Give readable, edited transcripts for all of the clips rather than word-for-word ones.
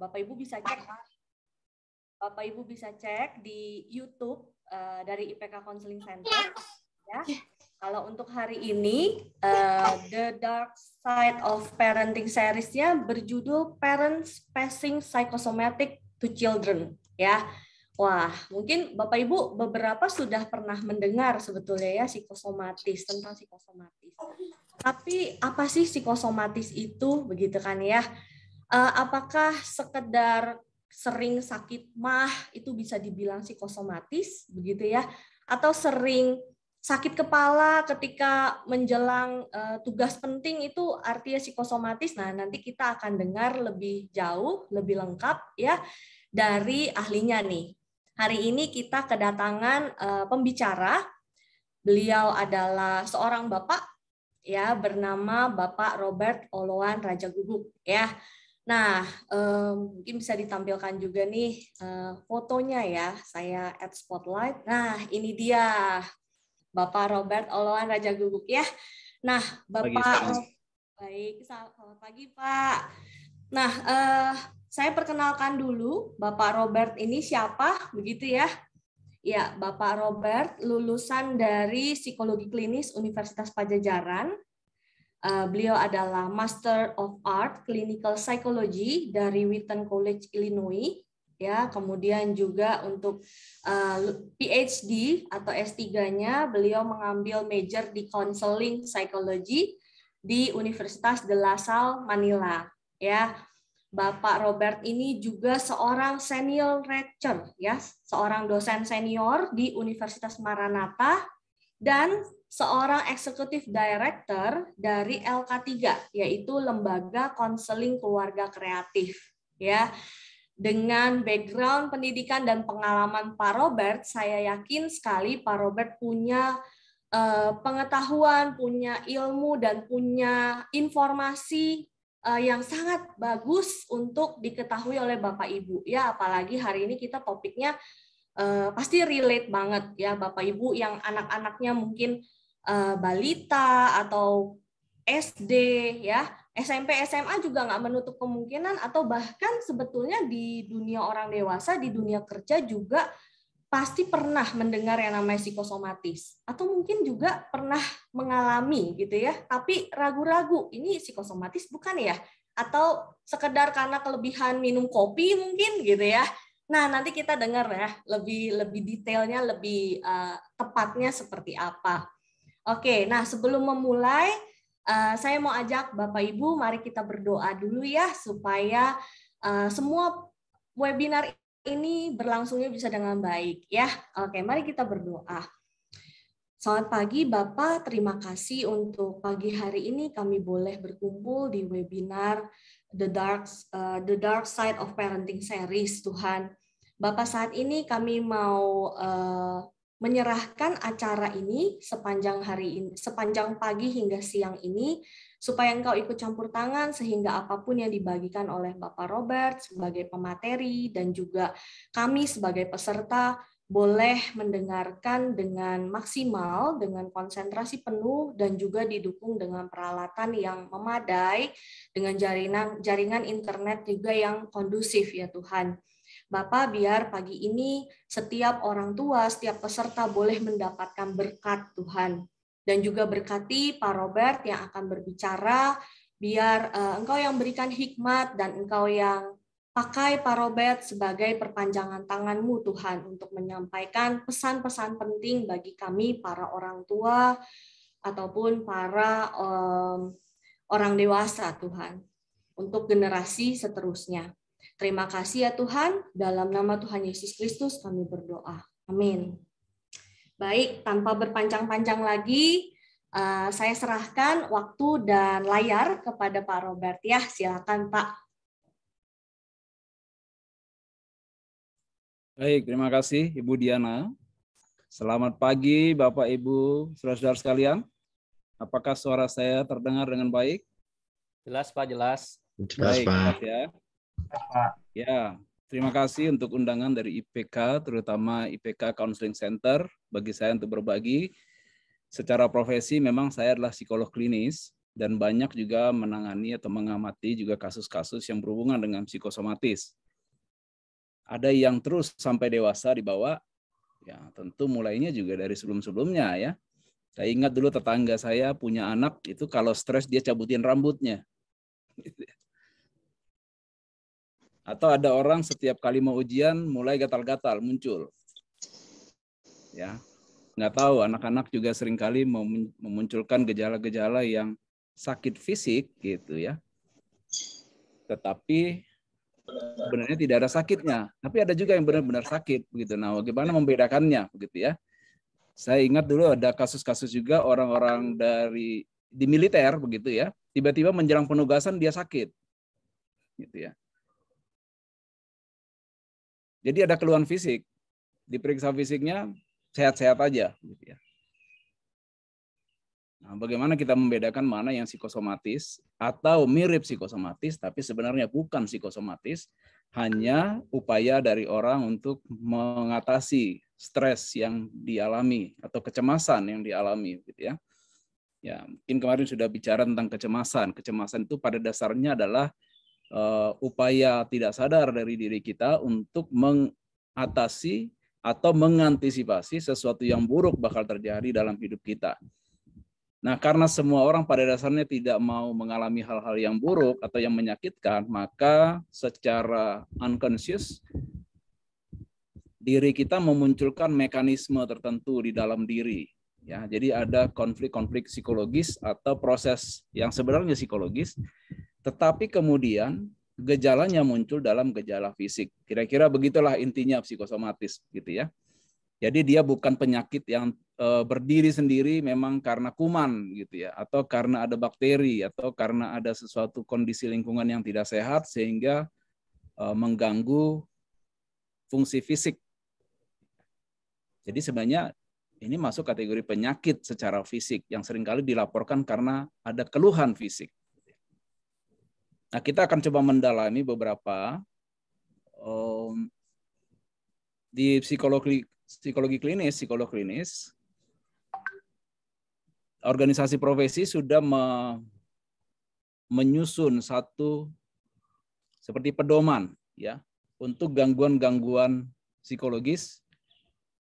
Bapak Ibu bisa cek. Bapak Ibu bisa cek di YouTube dari IPK Counseling Center. Ya. Kalau untuk hari ini, The Dark Side of Parenting series-nya berjudul Parents Passing Psychosomatic to Children. Ya, wah, mungkin Bapak Ibu beberapa sudah pernah mendengar sebetulnya ya psikosomatis, tentang psikosomatis. Tapi apa sih psikosomatis itu, begitu kan ya? Apakah sekedar sering sakit mah itu bisa dibilang psikosomatis, begitu ya? Atau sering sakit kepala ketika menjelang tugas penting itu artinya psikosomatis. Nah, nanti kita akan dengar lebih jauh, lebih lengkap ya dari ahlinya nih. Hari ini kita kedatangan pembicara. Beliau adalah seorang bapak ya bernama Bapak Robert Oloan Rajaguguk ya. Nah, mungkin bisa ditampilkan juga nih fotonya ya. Saya add spotlight. Nah, ini dia Bapak Robert Oloan Rajaguguk ya. Nah, Bapak baik, selamat pagi Pak. Nah, saya perkenalkan dulu Bapak Robert ini siapa, begitu ya? Ya, Bapak Robert lulusan dari Psikologi Klinis Universitas Padjadjaran. Beliau adalah Master of Art Clinical Psychology dari Wheaton College, Illinois. Ya, kemudian juga untuk PhD atau S3-nya beliau mengambil major di Counseling Psychology di Universitas de La Salle, Manila. Ya, Bapak Robert ini juga seorang senior lecturer, ya, seorang dosen senior di Universitas Maranatha dan seorang eksekutif director dari LK3, yaitu Lembaga Konseling Keluarga Kreatif. Ya, dengan background pendidikan dan pengalaman Pak Robert, saya yakin sekali Pak Robert punya pengetahuan, punya ilmu, dan punya informasi yang sangat bagus untuk diketahui oleh Bapak Ibu. Ya, apalagi hari ini kita topiknya pasti relate banget ya Bapak Ibu yang anak-anaknya mungkin balita atau SD ya, SMP, SMA juga nggak menutup kemungkinan, atau bahkan sebetulnya di dunia orang dewasa, di dunia kerja juga pasti pernah mendengar yang namanya psikosomatis, atau mungkin juga pernah mengalami gitu ya, tapi ragu-ragu ini psikosomatis bukan ya, atau sekedar karena kelebihan minum kopi mungkin gitu ya. Nah, nanti kita dengar ya lebih detailnya, lebih tepatnya seperti apa. Oke, nah sebelum memulai, saya mau ajak Bapak Ibu, mari kita berdoa dulu ya, supaya semua webinar ini berlangsungnya bisa dengan baik ya. Oke, mari kita berdoa. Selamat pagi Bapak, terima kasih untuk pagi hari ini kami boleh berkumpul di webinar The Dark Side of Parenting series, Tuhan. Bapak, saat ini kami mau menyerahkan acara ini sepanjang hari ini, sepanjang pagi hingga siang ini, supaya Engkau ikut campur tangan sehingga apapun yang dibagikan oleh Bapak Robert sebagai pemateri dan juga kami sebagai peserta boleh mendengarkan dengan maksimal, dengan konsentrasi penuh, dan juga didukung dengan peralatan yang memadai, dengan jaringan internet juga yang kondusif ya Tuhan. Bapak, biar pagi ini setiap orang tua, setiap peserta boleh mendapatkan berkat Tuhan. Dan juga berkati Pak Robert yang akan berbicara, biar Engkau yang berikan hikmat dan Engkau yang pakai Pak Robert sebagai perpanjangan tangan-Mu Tuhan untuk menyampaikan pesan-pesan penting bagi kami para orang tua ataupun para orang dewasa Tuhan untuk generasi seterusnya. Terima kasih ya Tuhan, dalam nama Tuhan Yesus Kristus kami berdoa. Amin. Baik, tanpa berpanjang-panjang lagi, saya serahkan waktu dan layar kepada Pak Robert ya. Silakan Pak. Baik, terima kasih Ibu Diana. Selamat pagi Bapak Ibu, saudara-saudara sekalian. Apakah suara saya terdengar dengan baik? Jelas Pak, jelas. Baik, Pak ya. Ya, terima kasih untuk undangan dari IPK, terutama IPK Counseling Center, bagi saya untuk berbagi. Secara profesi memang saya adalah psikolog klinis, dan banyak juga menangani atau mengamati juga kasus-kasus yang berhubungan dengan psikosomatis. Ada yang terus sampai dewasa dibawa, ya tentu mulainya juga dari sebelum-sebelumnya ya. Saya ingat dulu tetangga saya punya anak itu kalau stres dia cabutin rambutnya. Atau ada orang setiap kali mau ujian mulai gatal-gatal muncul. Ya, nggak tahu, anak-anak juga seringkali memunculkan gejala-gejala yang sakit fisik gitu ya. Tetapi sebenarnya tidak ada sakitnya, tapi ada juga yang benar-benar sakit begitu. Nah, bagaimana membedakannya begitu ya? Saya ingat dulu ada kasus-kasus juga orang-orang di militer begitu ya, tiba-tiba menjelang penugasan dia sakit. Gitu ya. Jadi ada keluhan fisik, diperiksa fisiknya sehat-sehat aja gitu ya. Nah, bagaimana kita membedakan mana yang psikosomatis atau mirip psikosomatis tapi sebenarnya bukan psikosomatis, hanya upaya dari orang untuk mengatasi stres yang dialami atau kecemasan yang dialami gitu ya. Ya, mungkin kemarin sudah bicara tentang kecemasan. Kecemasan itu pada dasarnya adalah upaya tidak sadar dari diri kita untuk mengatasi atau mengantisipasi sesuatu yang buruk bakal terjadi dalam hidup kita. Nah, karena semua orang pada dasarnya tidak mau mengalami hal-hal yang buruk atau yang menyakitkan, maka secara unconscious diri kita memunculkan mekanisme tertentu di dalam diri. Ya, jadi ada konflik-konflik psikologis atau proses yang sebenarnya psikologis, tetapi kemudian gejalanya muncul dalam gejala fisik. Kira-kira begitulah intinya psikosomatis, gitu ya. Jadi dia bukan penyakit yang berdiri sendiri memang karena kuman gitu ya, atau karena ada bakteri, atau karena ada sesuatu kondisi lingkungan yang tidak sehat sehingga mengganggu fungsi fisik. Jadi sebenarnya ini masuk kategori penyakit secara fisik yang seringkali dilaporkan karena ada keluhan fisik. Nah, kita akan coba mendalami beberapa di psikologi klinis, organisasi profesi sudah menyusun satu seperti pedoman ya untuk gangguan-gangguan psikologis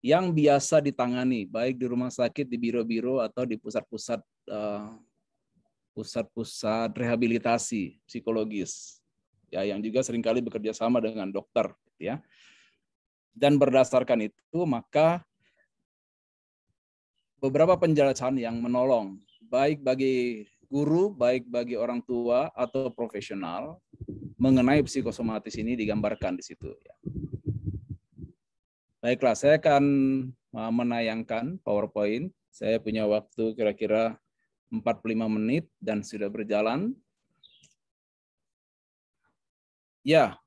yang biasa ditangani baik di rumah sakit, di biro-biro atau di pusat-pusat rehabilitasi psikologis ya, yang juga seringkali bekerja sama dengan dokter ya. Dan berdasarkan itu maka beberapa penjelasan yang menolong baik bagi guru, baik bagi orang tua atau profesional mengenai psikosomatis ini digambarkan di situ ya. Baiklah, saya akan menayangkan PowerPoint. Saya punya waktu kira-kira 45 menit dan sudah berjalan. Ya,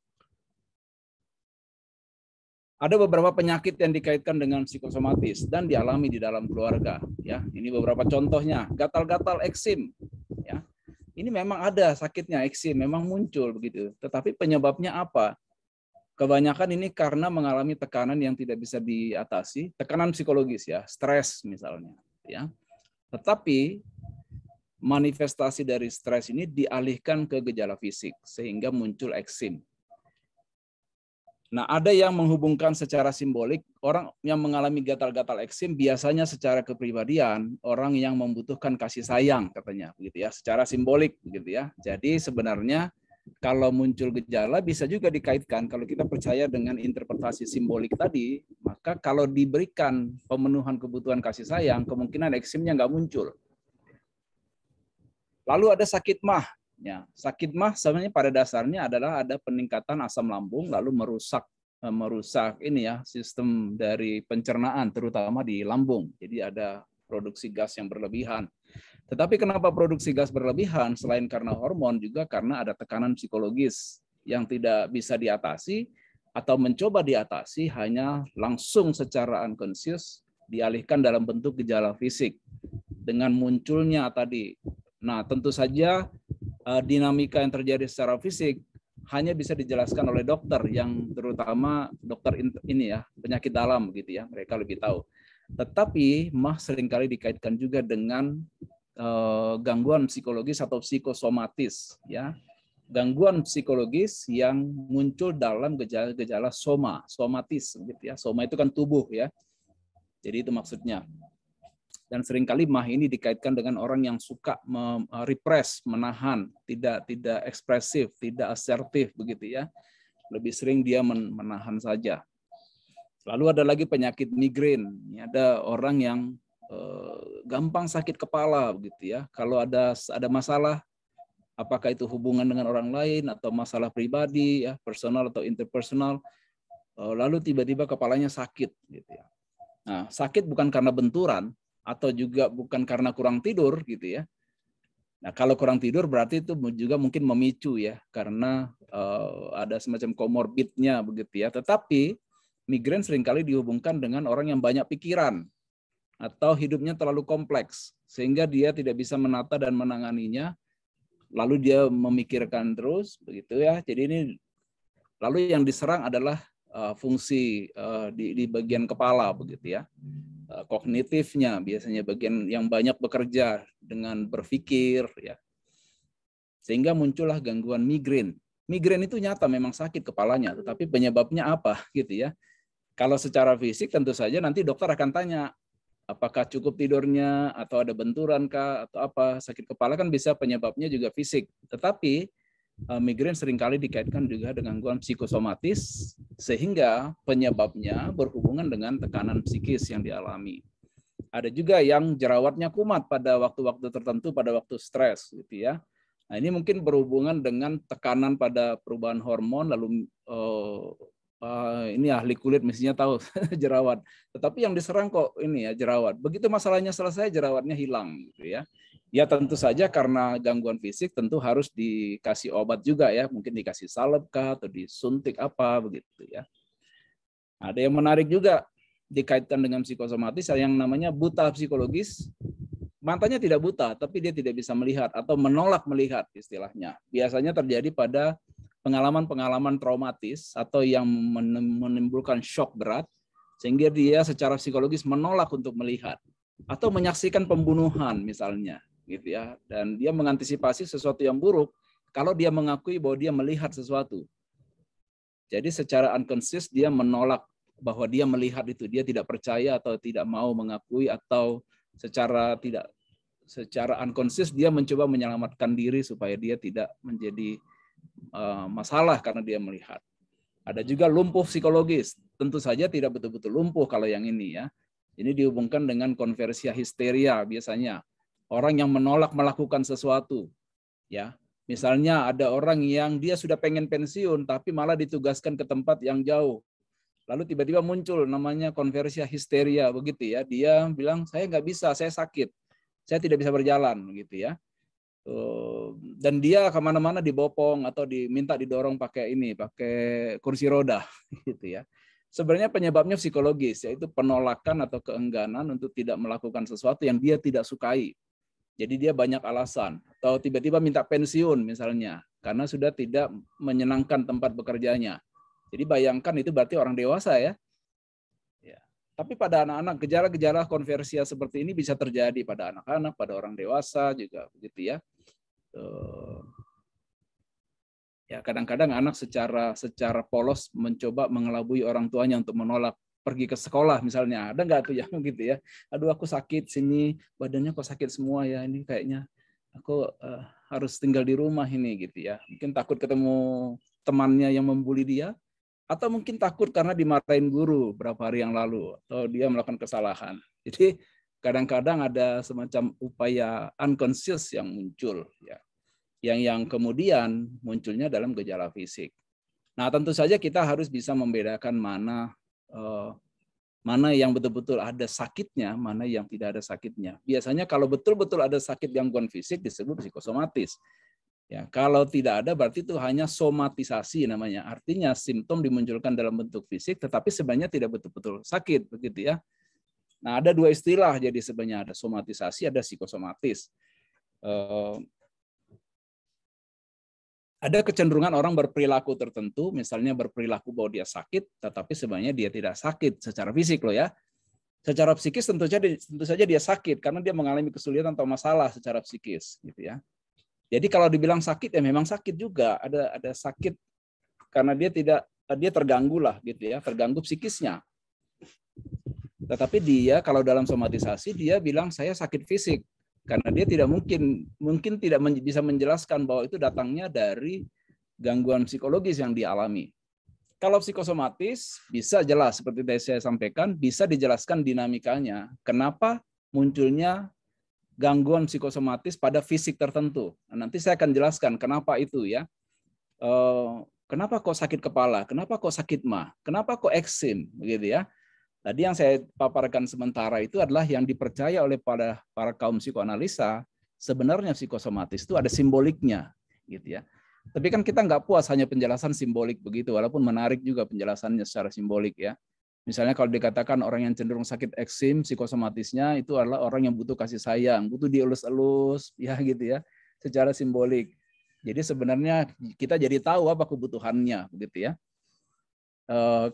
ada beberapa penyakit yang dikaitkan dengan psikosomatis dan dialami di dalam keluarga. Ya, ini beberapa contohnya. Gatal-gatal eksim. Ya, ini memang ada sakitnya eksim, memang muncul begitu. Tetapi penyebabnya apa? Kebanyakan ini karena mengalami tekanan yang tidak bisa diatasi, tekanan psikologis ya, stres misalnya. Ya, tetapi manifestasi dari stres ini dialihkan ke gejala fisik sehingga muncul eksim. Nah, ada yang menghubungkan secara simbolik, orang yang mengalami gatal-gatal eksim biasanya secara kepribadian orang yang membutuhkan kasih sayang katanya, begitu ya, secara simbolik, begitu ya. Jadi sebenarnya kalau muncul gejala bisa juga dikaitkan kalau kita percaya dengan interpretasi simbolik tadi, maka kalau diberikan pemenuhan kebutuhan kasih sayang, kemungkinan eksimnya nggak muncul. Lalu ada sakit MAH. Ya, sakit MAH sebenarnya pada dasarnya adalah ada peningkatan asam lambung lalu merusak ini ya sistem dari pencernaan terutama di lambung. Jadi ada produksi gas yang berlebihan. Tetapi kenapa produksi gas berlebihan selain karena hormon juga karena ada tekanan psikologis yang tidak bisa diatasi atau mencoba diatasi hanya langsung secara unconscious dialihkan dalam bentuk gejala fisik dengan munculnya tadi. Nah, tentu saja dinamika yang terjadi secara fisik hanya bisa dijelaskan oleh dokter yang terutama dokter ini ya, penyakit dalam gitu ya, mereka lebih tahu. Tetapi MAH seringkali dikaitkan juga dengan gangguan psikologis atau psikosomatis, ya. Gangguan psikologis yang muncul dalam gejala-gejala somatis gitu ya. Soma itu kan tubuh ya. Jadi itu maksudnya. Dan seringkali mah ini dikaitkan dengan orang yang suka repress, menahan, tidak ekspresif, tidak asertif begitu ya. Lebih sering dia menahan saja. Lalu ada lagi penyakit migrain. Ada orang yang gampang sakit kepala begitu ya. Kalau ada masalah, apakah itu hubungan dengan orang lain atau masalah pribadi ya, personal atau interpersonal, lalu tiba-tiba kepalanya sakit gitu ya. Nah, sakit bukan karena benturan atau juga bukan karena kurang tidur gitu ya. Nah, kalau kurang tidur berarti itu juga mungkin memicu ya, karena ada semacam komorbidnya begitu ya. Tetapi migrain seringkali dihubungkan dengan orang yang banyak pikiran atau hidupnya terlalu kompleks sehingga dia tidak bisa menata dan menanganinya. Lalu dia memikirkan terus begitu ya. Jadi ini lalu yang diserang adalah fungsi di bagian kepala begitu ya. Kognitifnya biasanya bagian yang banyak bekerja dengan berpikir ya. Sehingga muncullah gangguan migrain. Migrain itu nyata memang sakit kepalanya, tetapi penyebabnya apa gitu ya. Kalau secara fisik tentu saja nanti dokter akan tanya apakah cukup tidurnya atau ada benturan kah atau apa. Sakit kepala kan bisa penyebabnya juga fisik. Tetapi migrain seringkali dikaitkan juga dengan gangguan psikosomatis sehingga penyebabnya berhubungan dengan tekanan psikis yang dialami. Ada juga yang jerawatnya kumat pada waktu-waktu tertentu, pada waktu stres gitu ya. Nah, ini mungkin berhubungan dengan tekanan pada perubahan hormon, lalu ini ahli kulit mestinya tahu jerawat. Tetapi yang diserang kok ini ya jerawat. Begitu masalahnya selesai jerawatnya hilang gitu ya. Ya tentu saja karena gangguan fisik tentu harus dikasih obat juga ya. Mungkin dikasih salep kah atau disuntik apa begitu ya. Ada yang menarik juga dikaitkan dengan psikosomatis yang namanya buta psikologis. Matanya tidak buta tapi dia tidak bisa melihat atau menolak melihat istilahnya. Biasanya terjadi pada pengalaman-pengalaman traumatis atau yang menimbulkan shock berat sehingga dia secara psikologis menolak untuk melihat atau menyaksikan pembunuhan misalnya gitu ya, dan dia mengantisipasi sesuatu yang buruk kalau dia mengakui bahwa dia melihat sesuatu. Jadi secara unconscious dia menolak bahwa dia melihat itu, dia tidak percaya atau tidak mau mengakui, atau secara unconscious dia mencoba menyelamatkan diri supaya dia tidak menjadi masalah karena dia melihat. Ada juga lumpuh psikologis. Tentu saja tidak betul-betul lumpuh kalau yang ini ya. Ini dihubungkan dengan konversia histeria biasanya. Orang yang menolak melakukan sesuatu. Ya. Misalnya ada orang yang dia sudah pengen pensiun tapi malah ditugaskan ke tempat yang jauh. Lalu tiba-tiba muncul namanya konversia histeria begitu ya. Dia bilang saya nggak bisa, saya sakit. Saya tidak bisa berjalan gitu ya. Dan dia kemana-mana dibopong atau diminta didorong pakai kursi roda gitu ya. Sebenarnya penyebabnya psikologis, yaitu penolakan atau keengganan untuk tidak melakukan sesuatu yang dia tidak sukai. Jadi dia banyak alasan, atau tiba-tiba minta pensiun misalnya karena sudah tidak menyenangkan tempat bekerjanya. Jadi bayangkan itu berarti orang dewasa ya. Tapi pada anak-anak gejala-gejala konversia seperti ini bisa terjadi pada anak-anak, pada orang dewasa juga begitu ya. Ya kadang-kadang anak secara polos mencoba mengelabui orang tuanya untuk menolak pergi ke sekolah misalnya. Ada nggak tuh yang gitu ya? Aduh aku sakit sini, badannya kok sakit semua ya, ini kayaknya aku harus tinggal di rumah ini gitu ya. Mungkin takut ketemu temannya yang membuli dia, atau mungkin takut karena dimarahin guru beberapa hari yang lalu, atau dia melakukan kesalahan. Jadi kadang-kadang ada semacam upaya unconscious yang muncul ya. Yang kemudian munculnya dalam gejala fisik. Nah, tentu saja kita harus bisa membedakan mana yang betul-betul ada sakitnya, mana yang tidak ada sakitnya. Biasanya kalau betul-betul ada sakit gangguan fisik disebut psikosomatis. Ya, kalau tidak ada berarti itu hanya somatisasi namanya. Artinya simptom dimunculkan dalam bentuk fisik tetapi sebenarnya tidak betul-betul sakit begitu ya. Nah, ada dua istilah jadi sebenarnya, ada somatisasi, ada psikosomatis. Ada kecenderungan orang berperilaku tertentu, misalnya berperilaku bahwa dia sakit, tetapi sebenarnya dia tidak sakit secara fisik loh ya. Secara psikis tentu saja dia sakit karena dia mengalami kesulitan atau masalah secara psikis, gitu ya. Jadi kalau dibilang sakit ya memang sakit juga, ada sakit karena dia terganggu lah, gitu ya, terganggu psikisnya. Tetapi dia kalau dalam somatisasi dia bilang saya sakit fisik karena dia tidak mungkin tidak bisa menjelaskan bahwa itu datangnya dari gangguan psikologis yang dialami. Kalau psikosomatis bisa jelas seperti tadi saya sampaikan, bisa dijelaskan dinamikanya. Kenapa munculnya gangguan psikosomatis pada fisik tertentu. Nah, nanti saya akan jelaskan kenapa itu ya. Kenapa kok sakit kepala? Kenapa kok sakit mah? Kenapa kok eksim? Begitu ya. Tadi yang saya paparkan sementara itu adalah yang dipercaya oleh para kaum psikoanalisa. Sebenarnya psikosomatis itu ada simboliknya, gitu ya. Tapi kan kita nggak puas hanya penjelasan simbolik begitu, walaupun menarik juga penjelasannya secara simbolik ya. Misalnya kalau dikatakan orang yang cenderung sakit eksim, psikosomatisnya itu adalah orang yang butuh kasih sayang, butuh dielus-elus, ya gitu ya, secara simbolik. Jadi sebenarnya kita jadi tahu apa kebutuhannya, begitu ya.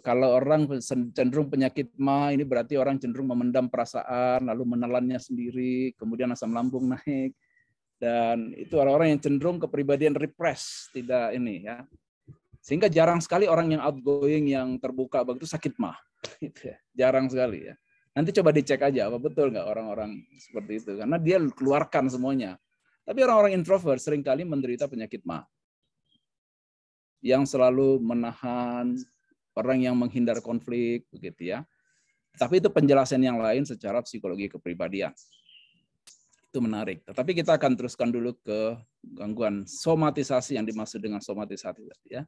Kalau orang cenderung penyakit mah, ini berarti orang cenderung memendam perasaan, lalu menelannya sendiri, kemudian asam lambung naik. Dan itu orang-orang yang cenderung kepribadian repress, tidak ini ya. Sehingga jarang sekali orang yang outgoing, yang terbuka begitu sakit mah. Gitu ya. Jarang sekali ya. Nanti coba dicek aja apa betul nggak orang-orang seperti itu. Karena dia keluarkan semuanya. Tapi orang-orang introvert seringkali menderita penyakit mah. Yang selalu menahan, orang yang menghindar konflik, begitu ya. Tapi itu penjelasan yang lain secara psikologi kepribadian. Itu menarik. Tetapi kita akan teruskan dulu ke gangguan somatisasi yang dimaksud dengan somatisasi ya.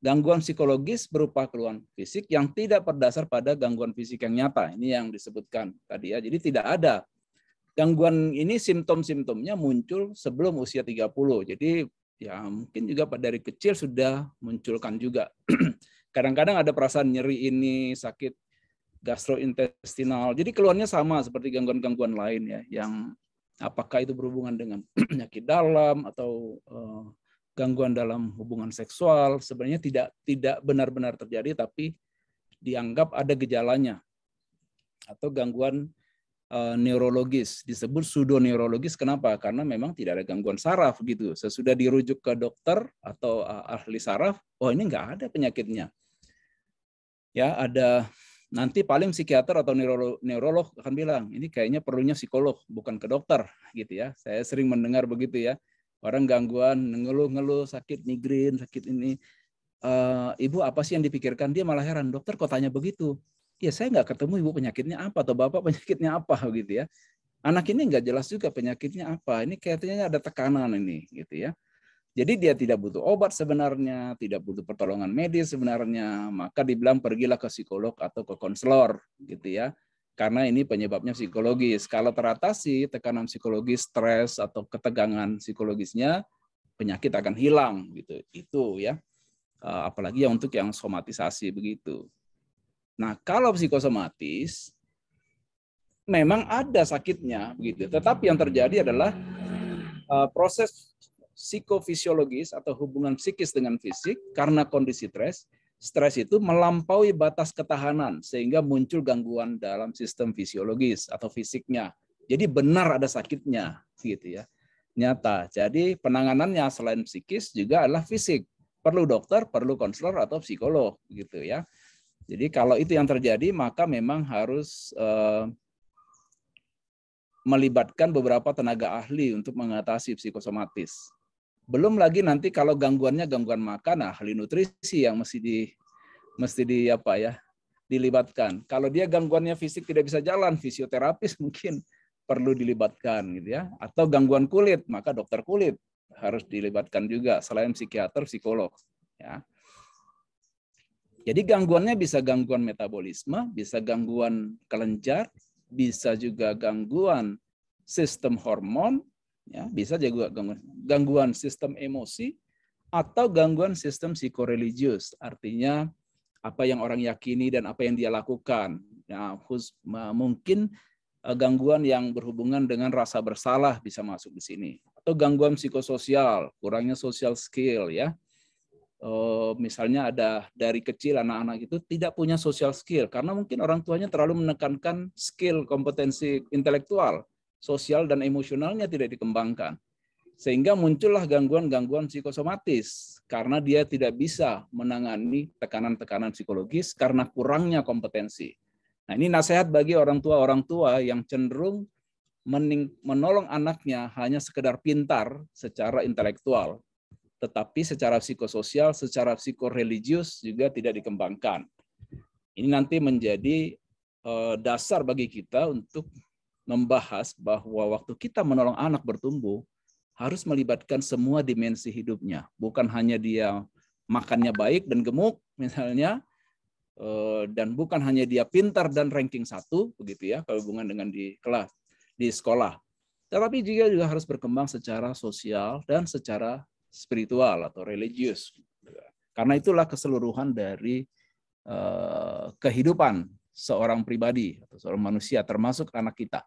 Gangguan psikologis berupa keluhan fisik yang tidak berdasar pada gangguan fisik yang nyata. Ini yang disebutkan tadi ya. Jadi tidak ada gangguan ini, simptom-simptomnya muncul sebelum usia 30. Jadi ya mungkin juga dari kecil sudah munculkan juga. Kadang-kadang ada perasaan nyeri ini, sakit gastrointestinal. Jadi keluhannya sama seperti gangguan-gangguan lain ya, yang apakah itu berhubungan dengan penyakit dalam atau gangguan dalam hubungan seksual, sebenarnya tidak benar-benar terjadi, tapi dianggap ada gejalanya. Atau gangguan neurologis, disebut pseudoneurologis. Kenapa? Karena memang tidak ada gangguan saraf gitu. Sesudah dirujuk ke dokter atau ahli saraf, oh ini nggak ada penyakitnya. Ya, ada. Nanti paling psikiater atau neurolog akan bilang, ini kayaknya perlunya psikolog, bukan ke dokter, gitu ya. Saya sering mendengar begitu ya. Orang gangguan, ngeluh-ngeluh, sakit migrain, sakit ini. Ibu apa sih yang dipikirkan? Dia malah heran, dokter kok tanya begitu? Ya saya nggak ketemu ibu penyakitnya apa, atau bapak penyakitnya apa, gitu ya. Anak ini nggak jelas juga penyakitnya apa. Ini kayaknya ada tekanan ini, gitu ya. Jadi dia tidak butuh obat sebenarnya, tidak butuh pertolongan medis sebenarnya, maka dibilang pergilah ke psikolog atau ke konselor gitu ya. Karena ini penyebabnya psikologis. Kalau teratasi tekanan psikologis, stres atau ketegangan psikologisnya, penyakit akan hilang gitu. Itu ya. Apalagi yang untuk yang somatisasi begitu. Nah, kalau psikosomatis memang ada sakitnya begitu, tetapi yang terjadi adalah proses psikofisiologis atau hubungan psikis dengan fisik karena kondisi stres itu melampaui batas ketahanan sehingga muncul gangguan dalam sistem fisiologis atau fisiknya. Jadi benar ada sakitnya gitu ya. Nyata. Jadi penanganannya selain psikis juga adalah fisik. Perlu dokter, perlu konselor atau psikolog gitu ya. Jadi kalau itu yang terjadi maka memang harus melibatkan beberapa tenaga ahli untuk mengatasi psikosomatis. Belum lagi nanti kalau gangguannya gangguan makan, ahli nutrisi yang mesti dilibatkan. Kalau dia gangguannya fisik tidak bisa jalan, fisioterapis mungkin perlu dilibatkan gitu ya. Atau gangguan kulit, maka dokter kulit harus dilibatkan juga selain psikiater, psikolog ya. Jadi gangguannya bisa gangguan metabolisme, bisa gangguan kelenjar, bisa juga gangguan sistem hormon, ya, bisa juga gangguan sistem emosi atau gangguan sistem psikoreligius, artinya apa yang orang yakini dan apa yang dia lakukan. Ya, mungkin gangguan yang berhubungan dengan rasa bersalah bisa masuk di sini, atau gangguan psikososial, kurangnya social skill ya. misalnya ada dari kecil anak-anak itu tidak punya social skill karena mungkin orang tuanya terlalu menekankan skill, kompetensi intelektual, sosial dan emosionalnya tidak dikembangkan. Sehingga muncullah gangguan-gangguan psikosomatis karena dia tidak bisa menangani tekanan-tekanan psikologis karena kurangnya kompetensi. Nah, ini nasihat bagi orang tua yang cenderung menolong anaknya hanya sekedar pintar secara intelektual, tetapi secara psikososial, secara psikoreligius juga tidak dikembangkan. Ini nanti menjadi dasar bagi kita untuk membahas bahwa waktu kita menolong anak bertumbuh, harus melibatkan semua dimensi hidupnya. Bukan hanya dia makannya baik dan gemuk misalnya, dan bukan hanya dia pintar dan ranking 1, begitu ya, kalau hubungan dengan di kelas, di sekolah. Tetapi juga harus berkembang secara sosial dan secara spiritual atau religius. Karena itulah keseluruhan dari kehidupan seorang pribadi atau seorang manusia, termasuk anak kita.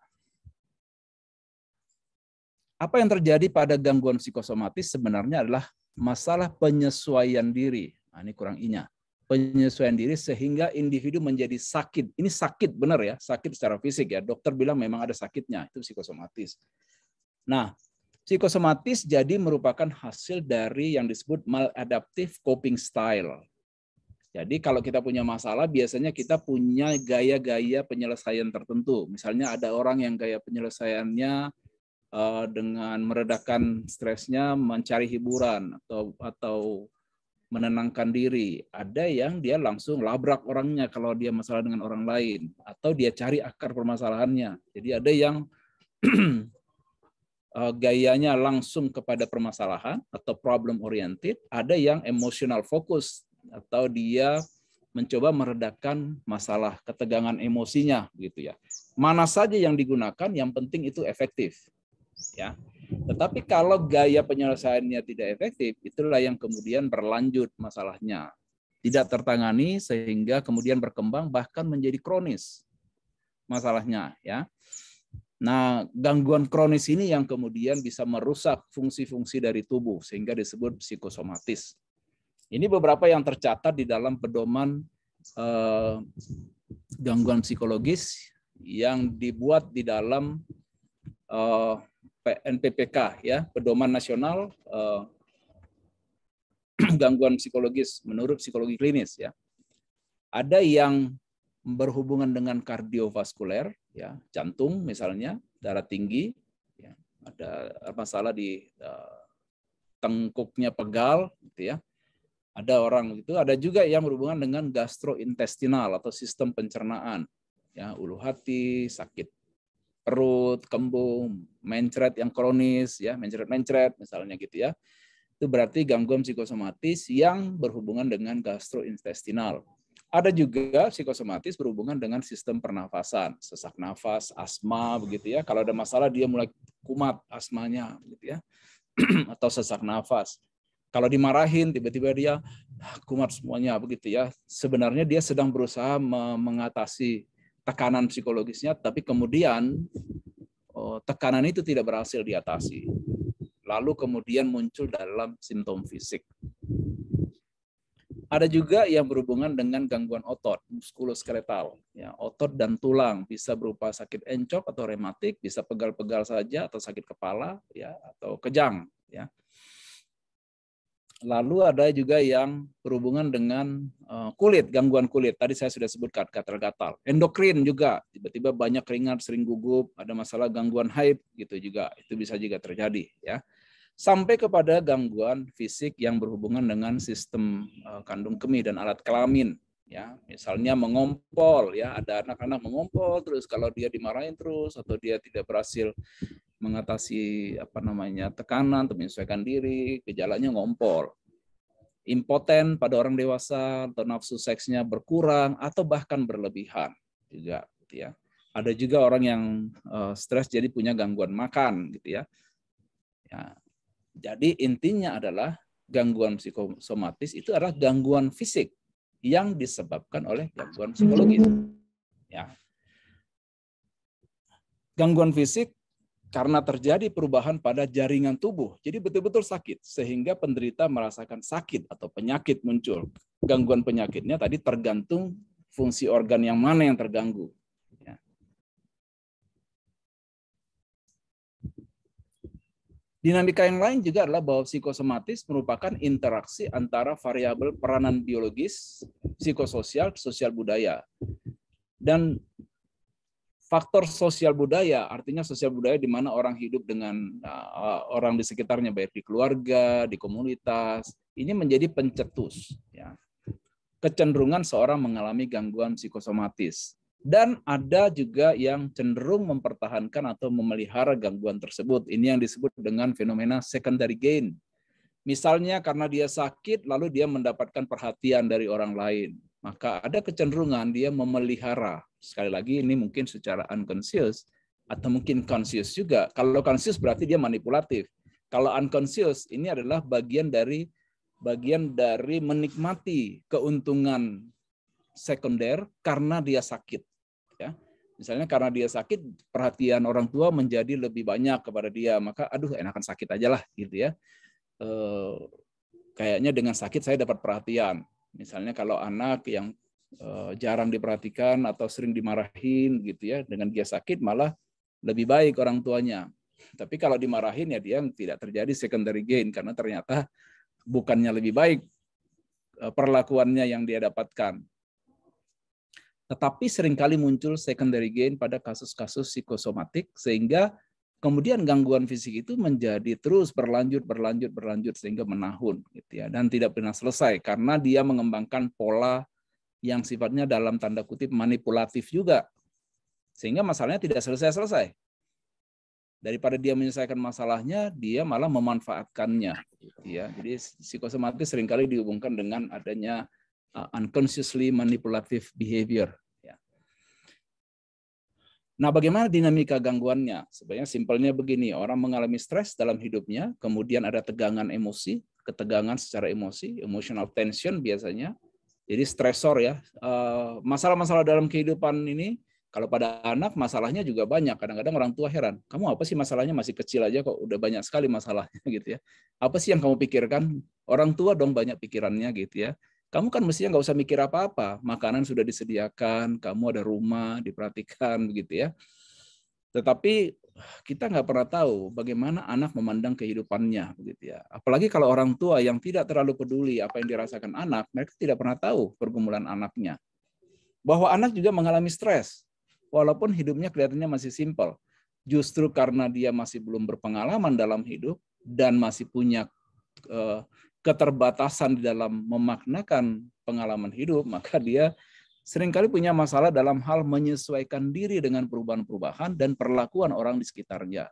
Apa yang terjadi pada gangguan psikosomatis sebenarnya adalah masalah penyesuaian diri. Nah, ini kurang inya. Penyesuaian diri sehingga individu menjadi sakit. Ini sakit benar ya, sakit secara fisik ya. Dokter bilang memang ada sakitnya, itu psikosomatis. Nah, psikosomatis jadi merupakan hasil dari yang disebut maladaptive coping style. Jadi kalau kita punya masalah, biasanya kita punya gaya-gaya penyelesaian tertentu. Misalnya ada orang yang gaya penyelesaiannya dengan meredakan stresnya, mencari hiburan atau menenangkan diri. Ada yang dia langsung labrak orangnya kalau dia masalah dengan orang lain, atau dia cari akar permasalahannya. Jadi ada yang gayanya langsung kepada permasalahan atau problem oriented, ada yang emotional focus atau dia mencoba meredakan masalah ketegangan emosinya gitu ya. Mana saja yang digunakan, yang penting itu efektif. Ya. Tetapi kalau gaya penyelesaiannya tidak efektif, itulah yang kemudian berlanjut masalahnya. Tidak tertangani sehingga kemudian berkembang bahkan menjadi kronis masalahnya, ya. Nah, gangguan kronis ini yang kemudian bisa merusak fungsi-fungsi dari tubuh sehingga disebut psikosomatis. Ini beberapa yang tercatat di dalam pedoman gangguan psikologis yang dibuat di dalam NPPK ya, Pedoman Nasional Gangguan Psikologis menurut psikologi klinis ya. Ada yang berhubungan dengan kardiovaskuler ya, jantung misalnya, darah tinggi ya, ada masalah di tengkuknya pegal gitu ya. Ada orang itu, ada juga yang berhubungan dengan gastrointestinal atau sistem pencernaan ya, ulu hati, sakit perut, kembung, mencret yang kronis, ya mencret-mencret misalnya gitu ya. Itu berarti gangguan psikosomatis yang berhubungan dengan gastrointestinal. Ada juga psikosomatis berhubungan dengan sistem pernafasan, sesak nafas, asma begitu ya. Kalau ada masalah dia mulai kumat asmanya gitu ya. Atau sesak nafas. Kalau dimarahin tiba-tiba dia kumat semuanya begitu ya. Sebenarnya dia sedang berusaha mengatasi tekanan psikologisnya, tapi kemudian tekanan itu tidak berhasil diatasi. Lalu kemudian muncul dalam simptom fisik. Ada juga yang berhubungan dengan gangguan otot, muskuloskeletal. Ya, otot dan tulang bisa berupa sakit encok atau rematik, bisa pegal-pegal saja atau sakit kepala, ya, atau kejang. Ya. Lalu ada juga yang berhubungan dengan kulit, gangguan kulit. Tadi saya sudah sebutkan, gatal-gatal. Endokrin juga, tiba-tiba banyak keringat, sering gugup, ada masalah gangguan haid gitu juga. Itu bisa juga terjadi ya. Sampai kepada gangguan fisik yang berhubungan dengan sistem kandung kemih dan alat kelamin ya. Misalnya mengompol ya, ada anak-anak mengompol terus kalau dia dimarahin terus atau dia tidak berhasil mengatasi tekanan atau menyesuaikan diri, gejalanya ngompol. Impoten pada orang dewasa atau nafsu seksnya berkurang atau bahkan berlebihan juga gitu ya. Ada juga orang yang stres jadi punya gangguan makan gitu ya. Ya. Jadi intinya adalah gangguan psikosomatis itu adalah gangguan fisik yang disebabkan oleh gangguan psikologis. Ya. Gangguan fisik karena terjadi perubahan pada jaringan tubuh. Jadi betul-betul sakit, sehingga penderita merasakan sakit atau penyakit muncul. Gangguan penyakitnya tadi tergantung fungsi organ yang mana yang terganggu. Ya. Dinamika yang lain juga adalah bahwa psikosomatis merupakan interaksi antara variabel peranan biologis, psikososial, sosial budaya. Dan faktor sosial budaya, artinya sosial budaya di mana orang hidup dengan orang di sekitarnya, baik di keluarga, di komunitas, ini menjadi pencetus. Ya. Kecenderungan seorang mengalami gangguan psikosomatis. Dan ada juga yang cenderung mempertahankan atau memelihara gangguan tersebut. Ini yang disebut dengan fenomena secondary gain. Misalnya karena dia sakit, lalu dia mendapatkan perhatian dari orang lain. Maka ada kecenderungan dia memelihara. Sekali lagi ini mungkin secara unconscious atau mungkin conscious juga. Kalau conscious berarti dia manipulatif. Kalau unconscious ini adalah bagian dari menikmati keuntungan sekunder karena dia sakit. Ya. Misalnya karena dia sakit, perhatian orang tua menjadi lebih banyak kepada dia, maka aduh enakan sakit aja lah gitu ya. Kayaknya dengan sakit saya dapat perhatian. Misalnya kalau anak yang jarang diperhatikan atau sering dimarahin gitu ya, dengan dia sakit malah lebih baik orang tuanya. Tapi kalau dimarahin ya dia tidak terjadi secondary gain karena ternyata bukannya lebih baik perlakuannya yang dia dapatkan. Tetapi seringkali muncul secondary gain pada kasus-kasus psikosomatik sehingga kemudian gangguan fisik itu menjadi terus berlanjut sehingga menahun gitu ya, dan tidak pernah selesai karena dia mengembangkan pola yang sifatnya dalam tanda kutip manipulatif juga. Sehingga masalahnya tidak selesai-selesai. Daripada dia menyelesaikan masalahnya, dia malah memanfaatkannya gitu ya. Jadi psikosomatis seringkali dihubungkan dengan adanya unconsciously manipulative behavior. Ya. Nah, bagaimana dinamika gangguannya? Sebenarnya simpelnya begini, orang mengalami stres dalam hidupnya, kemudian ada tegangan emosi, ketegangan secara emosi, emotional tension biasanya. Jadi stresor ya. Masalah-masalah dalam kehidupan ini, kalau pada anak masalahnya juga banyak. Kadang-kadang orang tua heran, kamu apa sih masalahnya masih kecil aja kok udah banyak sekali masalahnya gitu ya. Apa sih yang kamu pikirkan? Orang tua dong banyak pikirannya gitu ya. Kamu kan mestinya nggak usah mikir apa-apa, makanan sudah disediakan, kamu ada rumah, diperhatikan, begitu ya. Tetapi kita nggak pernah tahu bagaimana anak memandang kehidupannya, begitu ya. Apalagi kalau orang tua yang tidak terlalu peduli apa yang dirasakan anak, mereka tidak pernah tahu pergumulan anaknya. Bahwa anak juga mengalami stres, walaupun hidupnya kelihatannya masih simpel. Justru karena dia masih belum berpengalaman dalam hidup dan masih punya keterbatasan di dalam memaknakan pengalaman hidup, maka dia seringkali punya masalah dalam hal menyesuaikan diri dengan perubahan-perubahan dan perlakuan orang di sekitarnya.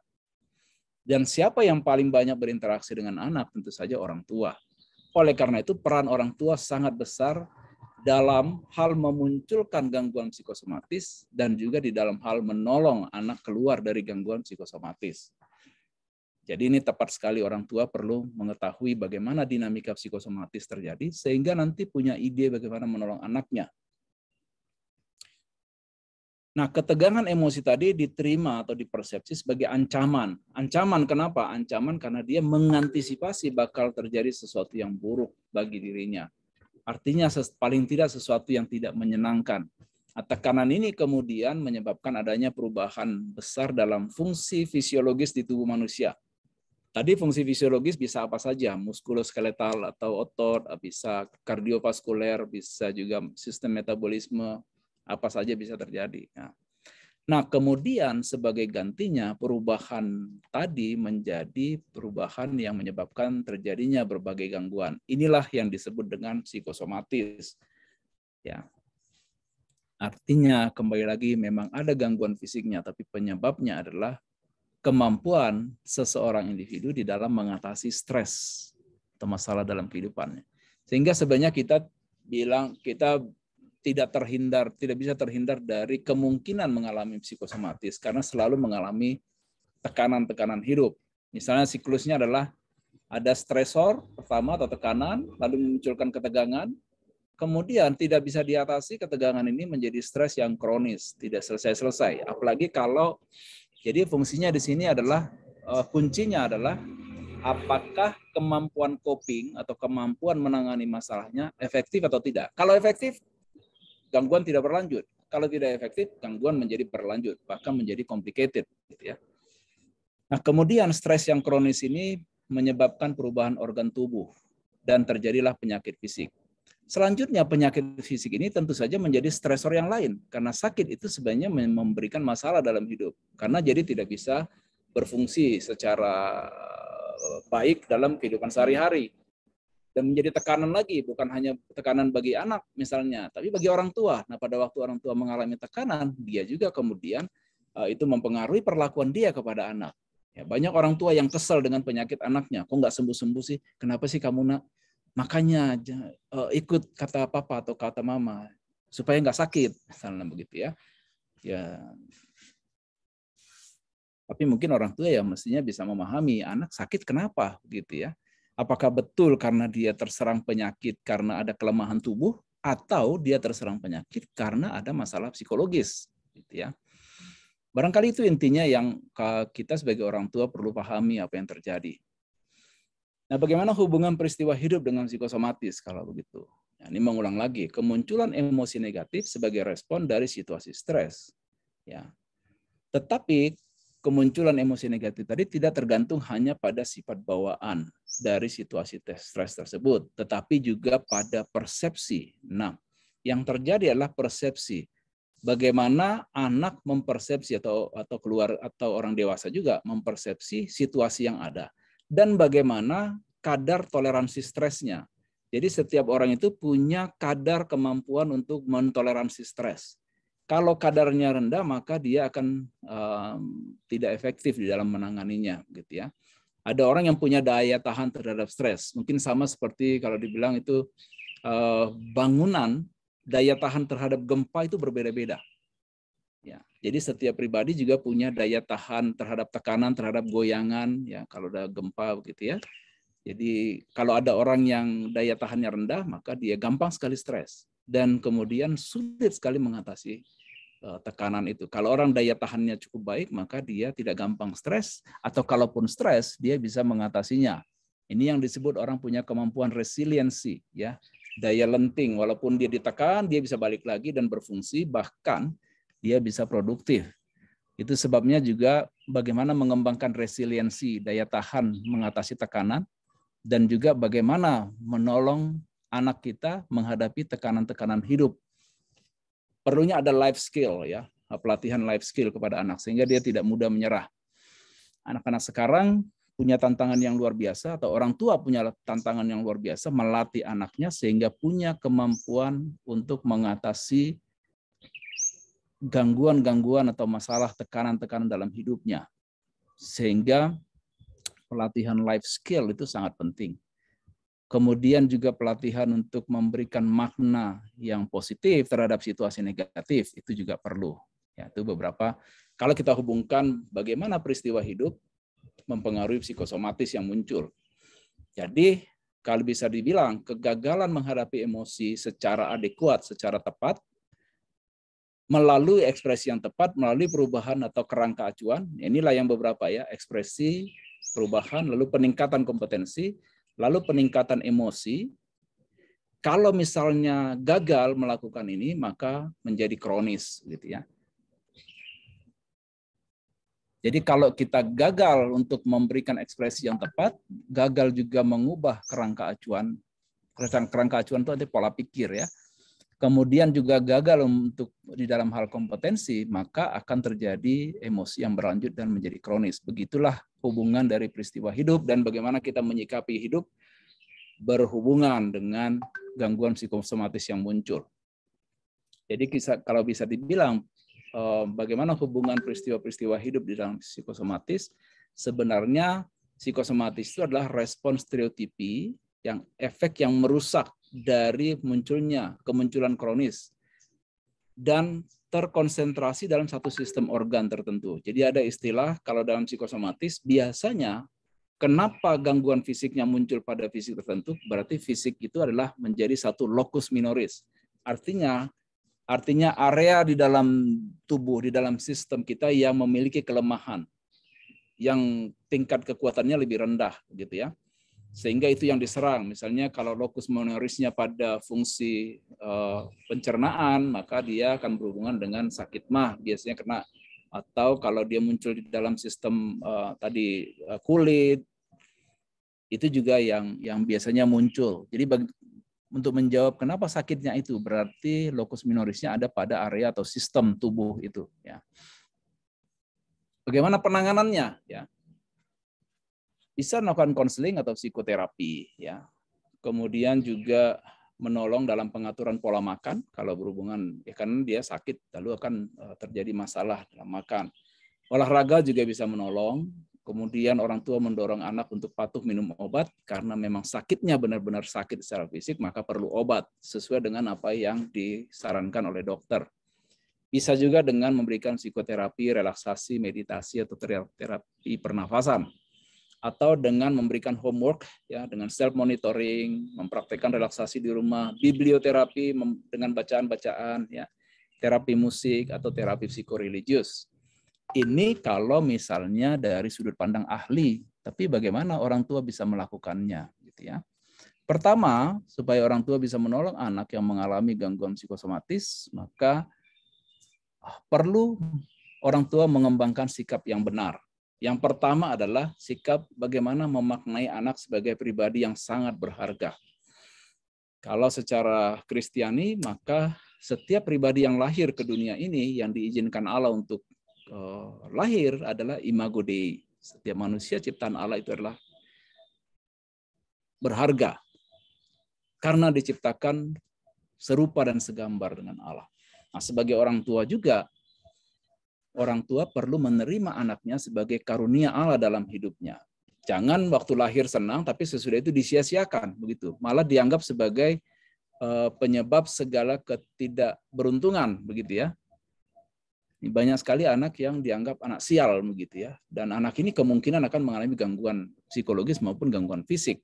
Dan siapa yang paling banyak berinteraksi dengan anak? Tentu saja orang tua. Oleh karena itu, peran orang tua sangat besar dalam hal memunculkan gangguan psikosomatis dan juga di dalam hal menolong anak keluar dari gangguan psikosomatis. Jadi ini tepat sekali orang tua perlu mengetahui bagaimana dinamika psikosomatis terjadi sehingga nanti punya ide bagaimana menolong anaknya. Nah, ketegangan emosi tadi diterima atau dipersepsi sebagai ancaman. Ancaman kenapa? Ancaman karena dia mengantisipasi bakal terjadi sesuatu yang buruk bagi dirinya. Artinya paling tidak sesuatu yang tidak menyenangkan. Tekanan ini kemudian menyebabkan adanya perubahan besar dalam fungsi fisiologis di tubuh manusia. Tadi fungsi fisiologis bisa apa saja, muskuloskeletal atau otot, bisa kardiovaskuler, bisa juga sistem metabolisme, apa saja bisa terjadi. Nah, kemudian sebagai gantinya perubahan tadi menjadi perubahan yang menyebabkan terjadinya berbagai gangguan. Inilah yang disebut dengan psikosomatis. Ya. Artinya kembali lagi memang ada gangguan fisiknya, tapi penyebabnya adalah kemampuan seseorang individu di dalam mengatasi stres atau masalah dalam kehidupannya. Sehingga sebenarnya kita bilang kita tidak bisa terhindar dari kemungkinan mengalami psikosomatis karena selalu mengalami tekanan-tekanan hidup. Misalnya siklusnya adalah ada stresor pertama atau tekanan, lalu memunculkan ketegangan, kemudian tidak bisa diatasi ketegangan ini menjadi stres yang kronis, tidak selesai-selesai. Apalagi kalau Jadi fungsinya di sini adalah kuncinya adalah apakah kemampuan coping atau kemampuan menangani masalahnya efektif atau tidak. Kalau efektif, gangguan tidak berlanjut. Kalau tidak efektif, gangguan menjadi berlanjut, bahkan menjadi complicated. Gitu ya. Nah, kemudian stres yang kronis ini menyebabkan perubahan organ tubuh dan terjadilah penyakit fisik. Selanjutnya penyakit fisik ini tentu saja menjadi stresor yang lain karena sakit itu sebenarnya memberikan masalah dalam hidup karena jadi tidak bisa berfungsi secara baik dalam kehidupan sehari-hari dan menjadi tekanan lagi bukan hanya tekanan bagi anak misalnya tapi bagi orang tua. Nah, pada waktu orang tua mengalami tekanan dia juga kemudian itu mempengaruhi perlakuan dia kepada anak. Ya, banyak orang tua yang kesal dengan penyakit anaknya. Kok nggak sembuh-sembuh sih? Kenapa sih kamu nak? Makanya ikut kata papa atau kata mama supaya nggak sakit, misalnya begitu ya. Ya. Tapi mungkin orang tua ya mestinya bisa memahami anak sakit kenapa, gitu ya. Apakah betul karena dia terserang penyakit karena ada kelemahan tubuh atau dia terserang penyakit karena ada masalah psikologis, gitu ya. Barangkali itu intinya yang kita sebagai orang tua perlu pahami apa yang terjadi. Nah, bagaimana hubungan peristiwa hidup dengan psikosomatis kalau begitu? Nah, ini mengulang lagi, kemunculan emosi negatif sebagai respon dari situasi stres. Ya. Tetapi kemunculan emosi negatif tadi tidak tergantung hanya pada sifat bawaan dari situasi stres tersebut, tetapi juga pada persepsi. Nah, yang terjadi adalah persepsi. Bagaimana anak mempersepsi atau keluar atau orang dewasa juga mempersepsi situasi yang ada dan bagaimana kadar toleransi stresnya. Jadi setiap orang itu punya kadar kemampuan untuk mentoleransi stres. Kalau kadarnya rendah maka dia akan tidak efektif di dalam menanganinya, gitu ya. Ada orang yang punya daya tahan terhadap stres, mungkin sama seperti kalau dibilang itu bangunan. Daya tahan terhadap gempa itu berbeda-beda. Ya, jadi setiap pribadi juga punya daya tahan terhadap tekanan, terhadap goyangan. Ya, kalau ada gempa begitu ya. Jadi kalau ada orang yang daya tahannya rendah, maka dia gampang sekali stres dan kemudian sulit sekali mengatasi tekanan itu. Kalau orang daya tahannya cukup baik, maka dia tidak gampang stres atau kalaupun stres, dia bisa mengatasinya. Ini yang disebut orang punya kemampuan resiliensi, ya. Daya lenting, walaupun dia ditekan, dia bisa balik lagi dan berfungsi, bahkan dia bisa produktif. Itu sebabnya juga bagaimana mengembangkan resiliensi, daya tahan mengatasi tekanan, dan juga bagaimana menolong anak kita menghadapi tekanan-tekanan hidup. Perlunya ada life skill, ya, pelatihan life skill kepada anak, sehingga dia tidak mudah menyerah. Anak-anak sekarang punya tantangan yang luar biasa, atau orang tua punya tantangan yang luar biasa, melatih anaknya sehingga punya kemampuan untuk mengatasi gangguan-gangguan atau masalah tekanan-tekanan dalam hidupnya. Sehingga pelatihan life skill itu sangat penting. Kemudian juga pelatihan untuk memberikan makna yang positif terhadap situasi negatif, itu juga perlu. Ya, itu beberapa. Kalau kita hubungkan bagaimana peristiwa hidup mempengaruhi psikosomatis yang muncul. Jadi, kalau bisa dibilang, kegagalan menghadapi emosi secara adekuat, secara tepat, melalui ekspresi yang tepat, melalui perubahan atau kerangka acuan, inilah yang beberapa ya, ekspresi, perubahan, lalu peningkatan kompetensi, lalu peningkatan emosi. Kalau misalnya gagal melakukan ini, maka menjadi kronis, gitu ya. Jadi kalau kita gagal untuk memberikan ekspresi yang tepat, gagal juga mengubah kerangka acuan. Kerangka acuan itu ada pola pikir ya. Kemudian juga gagal untuk di dalam hal kompetensi, maka akan terjadi emosi yang berlanjut dan menjadi kronis. Begitulah hubungan dari peristiwa hidup dan bagaimana kita menyikapi hidup berhubungan dengan gangguan psikosomatis yang muncul. Jadi kalau bisa dibilang bagaimana hubungan peristiwa-peristiwa hidup di dalam psikosomatis, sebenarnya psikosomatis itu adalah respon stereotipi yang efek yang merusak dari kemunculan kronis dan terkonsentrasi dalam satu sistem organ tertentu. Jadi ada istilah kalau dalam psikosomatis biasanya kenapa gangguan fisiknya muncul pada fisik tertentu, berarti fisik itu adalah menjadi satu locus minoris. Artinya Artinya area di dalam tubuh, di dalam sistem kita yang memiliki kelemahan, yang tingkat kekuatannya lebih rendah, gitu ya. Sehingga itu yang diserang. Misalnya kalau locus minorisnya pada fungsi pencernaan, maka dia akan berhubungan dengan sakit mah, biasanya kena. Atau kalau dia muncul di dalam sistem kulit, itu juga yang biasanya muncul. Jadi untuk menjawab kenapa sakitnya itu, berarti locus minorisnya ada pada area atau sistem tubuh itu. Ya. Bagaimana penanganannya? Ya. Bisa melakukan konseling atau psikoterapi, ya. Kemudian juga menolong dalam pengaturan pola makan kalau berhubungan, ya karena dia sakit lalu akan terjadi masalah dalam makan. Olahraga juga bisa menolong. Kemudian orang tua mendorong anak untuk patuh minum obat karena memang sakitnya benar-benar sakit secara fisik, maka perlu obat sesuai dengan apa yang disarankan oleh dokter. Bisa juga dengan memberikan psikoterapi, relaksasi, meditasi atau terapi pernafasan. Atau dengan memberikan homework, ya, dengan self monitoring, mempraktekkan relaksasi di rumah, biblioterapi dengan bacaan-bacaan, ya, terapi musik atau terapi psikoreligius. Ini kalau misalnya dari sudut pandang ahli, tapi bagaimana orang tua bisa melakukannya, gitu ya. Pertama, supaya orang tua bisa menolong anak yang mengalami gangguan psikosomatis, maka perlu orang tua mengembangkan sikap yang benar. Yang pertama adalah sikap bagaimana memaknai anak sebagai pribadi yang sangat berharga. Kalau secara Kristiani, maka setiap pribadi yang lahir ke dunia ini yang diizinkan Allah untuk lahir adalah imago Dei. Setiap manusia ciptaan Allah itu adalah berharga karena diciptakan serupa dan segambar dengan Allah. Nah, sebagai orang tua juga, orang tua perlu menerima anaknya sebagai karunia Allah dalam hidupnya. Jangan waktu lahir senang, tapi sesudah itu disia-siakan, begitu. Malah dianggap sebagai penyebab segala ketidakberuntungan, begitu ya. Banyak sekali anak yang dianggap anak sial, begitu ya. Dan anak ini kemungkinan akan mengalami gangguan psikologis maupun gangguan fisik.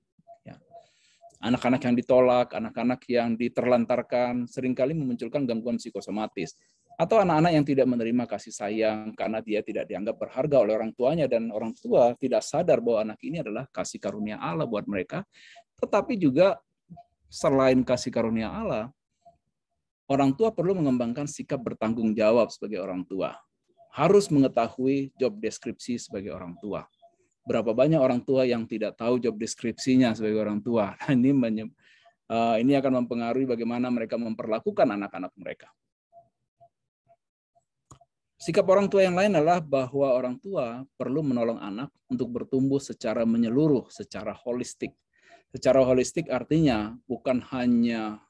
Anak-anak yang ditolak, anak-anak yang diterlantarkan, seringkali memunculkan gangguan psikosomatis. Atau anak-anak yang tidak menerima kasih sayang karena dia tidak dianggap berharga oleh orang tuanya dan orang tua tidak sadar bahwa anak ini adalah kasih karunia Allah buat mereka. Tetapi juga selain kasih karunia Allah, orang tua perlu mengembangkan sikap bertanggung jawab sebagai orang tua. Harus mengetahui job deskripsi sebagai orang tua. Berapa banyak orang tua yang tidak tahu job deskripsinya sebagai orang tua. Ini akan mempengaruhi bagaimana mereka memperlakukan anak-anak mereka. Sikap orang tua yang lain adalah bahwa orang tua perlu menolong anak untuk bertumbuh secara menyeluruh, secara holistik. Secara holistik artinya bukan hanya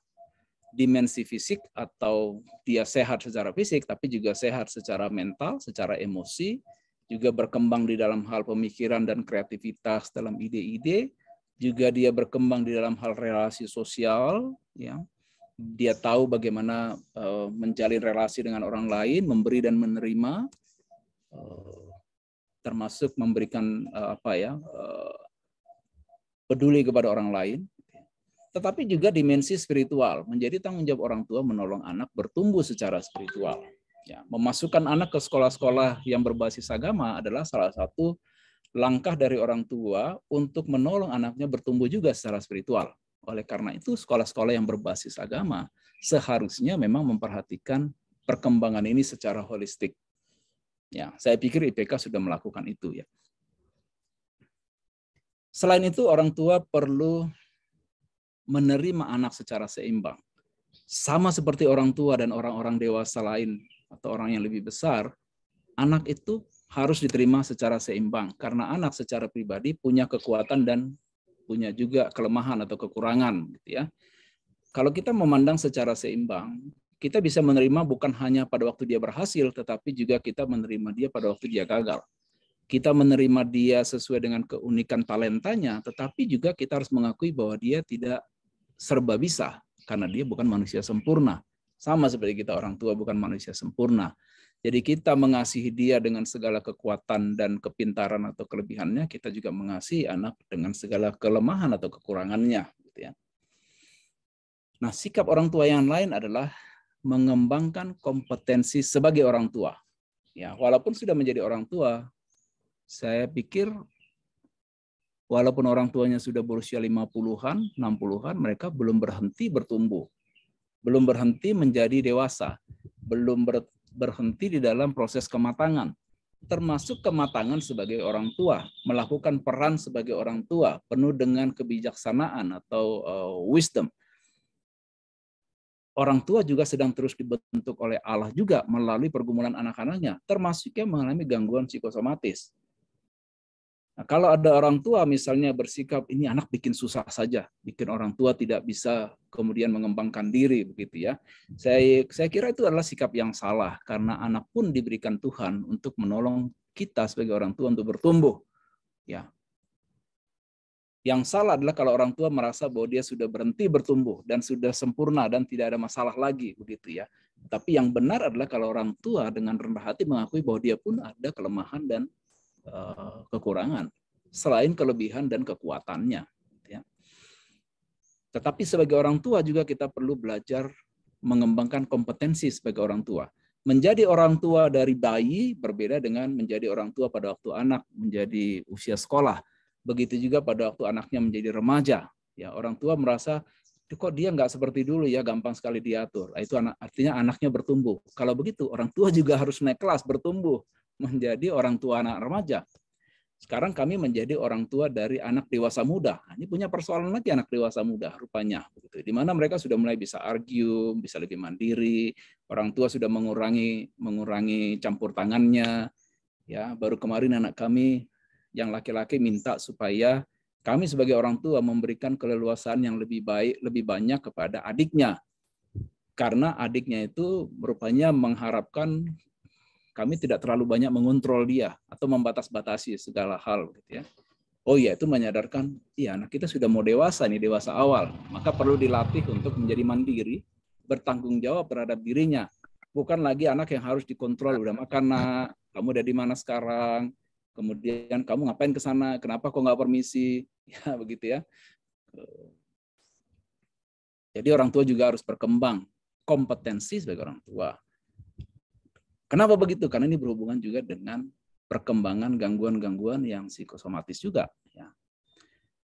dimensi fisik atau dia sehat secara fisik, tapi juga sehat secara mental, secara emosi, juga berkembang di dalam hal pemikiran dan kreativitas dalam ide-ide, juga dia berkembang di dalam hal relasi sosial, ya. Dia tahu bagaimana menjalin relasi dengan orang lain, memberi dan menerima, termasuk memberikan peduli kepada orang lain. Tetapi juga dimensi spiritual, menjadi tanggung jawab orang tua menolong anak bertumbuh secara spiritual. Ya, memasukkan anak ke sekolah-sekolah yang berbasis agama adalah salah satu langkah dari orang tua untuk menolong anaknya bertumbuh juga secara spiritual. Oleh karena itu, sekolah-sekolah yang berbasis agama seharusnya memang memperhatikan perkembangan ini secara holistik. Ya, saya pikir IPK sudah melakukan itu, ya. Selain itu, orang tua perlu menerima anak secara seimbang. Sama seperti orang tua dan orang-orang dewasa lain atau orang yang lebih besar, anak itu harus diterima secara seimbang karena anak secara pribadi punya kekuatan dan punya juga kelemahan atau kekurangan, gitu ya. Kalau kita memandang secara seimbang, kita bisa menerima bukan hanya pada waktu dia berhasil, tetapi juga kita menerima dia pada waktu dia gagal. Kita menerima dia sesuai dengan keunikan talentanya, tetapi juga kita harus mengakui bahwa dia tidak serba bisa karena dia bukan manusia sempurna. Sama seperti kita orang tua bukan manusia sempurna. Jadi kita mengasihi dia dengan segala kekuatan dan kepintaran atau kelebihannya, kita juga mengasihi anak dengan segala kelemahan atau kekurangannya. Gitu ya. Nah, sikap orang tua yang lain adalah mengembangkan kompetensi sebagai orang tua. Ya, walaupun sudah menjadi orang tua, saya pikir walaupun orang tuanya sudah berusia 50-an, 60-an, mereka belum berhenti bertumbuh. Belum berhenti menjadi dewasa. Belum berhenti di dalam proses kematangan. Termasuk kematangan sebagai orang tua, melakukan peran sebagai orang tua penuh dengan kebijaksanaan atau wisdom. Orang tua juga sedang terus dibentuk oleh Allah juga melalui pergumulan anak-anaknya, termasuk yang mengalami gangguan psikosomatis. Nah, kalau ada orang tua misalnya bersikap ini anak bikin susah saja, bikin orang tua tidak bisa kemudian mengembangkan diri begitu ya. Saya kira itu adalah sikap yang salah karena anak pun diberikan Tuhan untuk menolong kita sebagai orang tua untuk bertumbuh. Ya. Yang salah adalah kalau orang tua merasa bahwa dia sudah berhenti bertumbuh dan sudah sempurna dan tidak ada masalah lagi begitu ya. Tapi yang benar adalah kalau orang tua dengan rendah hati mengakui bahwa dia pun ada kelemahan dan kekurangan selain kelebihan dan kekuatannya. Ya. Tetapi sebagai orang tua juga kita perlu belajar mengembangkan kompetensi sebagai orang tua. Menjadi orang tua dari bayi berbeda dengan menjadi orang tua pada waktu anak menjadi usia sekolah. Begitu juga pada waktu anaknya menjadi remaja. Ya, orang tua merasa kok dia nggak seperti dulu ya, gampang sekali diatur. Itu artinya anaknya bertumbuh. Kalau begitu orang tua juga harus naik kelas bertumbuh menjadi orang tua anak remaja. Sekarang kami menjadi orang tua dari anak dewasa muda. Ini punya persoalan lagi anak dewasa muda rupanya. Di mana mereka sudah mulai bisa argue, bisa lebih mandiri. Orang tua sudah mengurangi campur tangannya. Ya, baru kemarin anak kami yang laki-laki minta supaya kami sebagai orang tua memberikan keleluasaan yang lebih baik, lebih banyak kepada adiknya. Karena adiknya itu rupanya mengharapkan kami tidak terlalu banyak mengontrol dia atau membatas-batasi segala hal gitu ya. Oh iya, itu menyadarkan, iya anak kita sudah mau dewasa nih, dewasa awal, maka perlu dilatih untuk menjadi mandiri, bertanggung jawab terhadap dirinya. Bukan lagi anak yang harus dikontrol, udah makan nak, kamu udah di mana sekarang, kemudian kamu ngapain ke sana, kenapa kok nggak permisi, ya begitu ya. Jadi orang tua juga harus berkembang kompetensi sebagai orang tua. Kenapa begitu? Karena ini berhubungan juga dengan perkembangan gangguan-gangguan yang psikosomatis juga. Ya.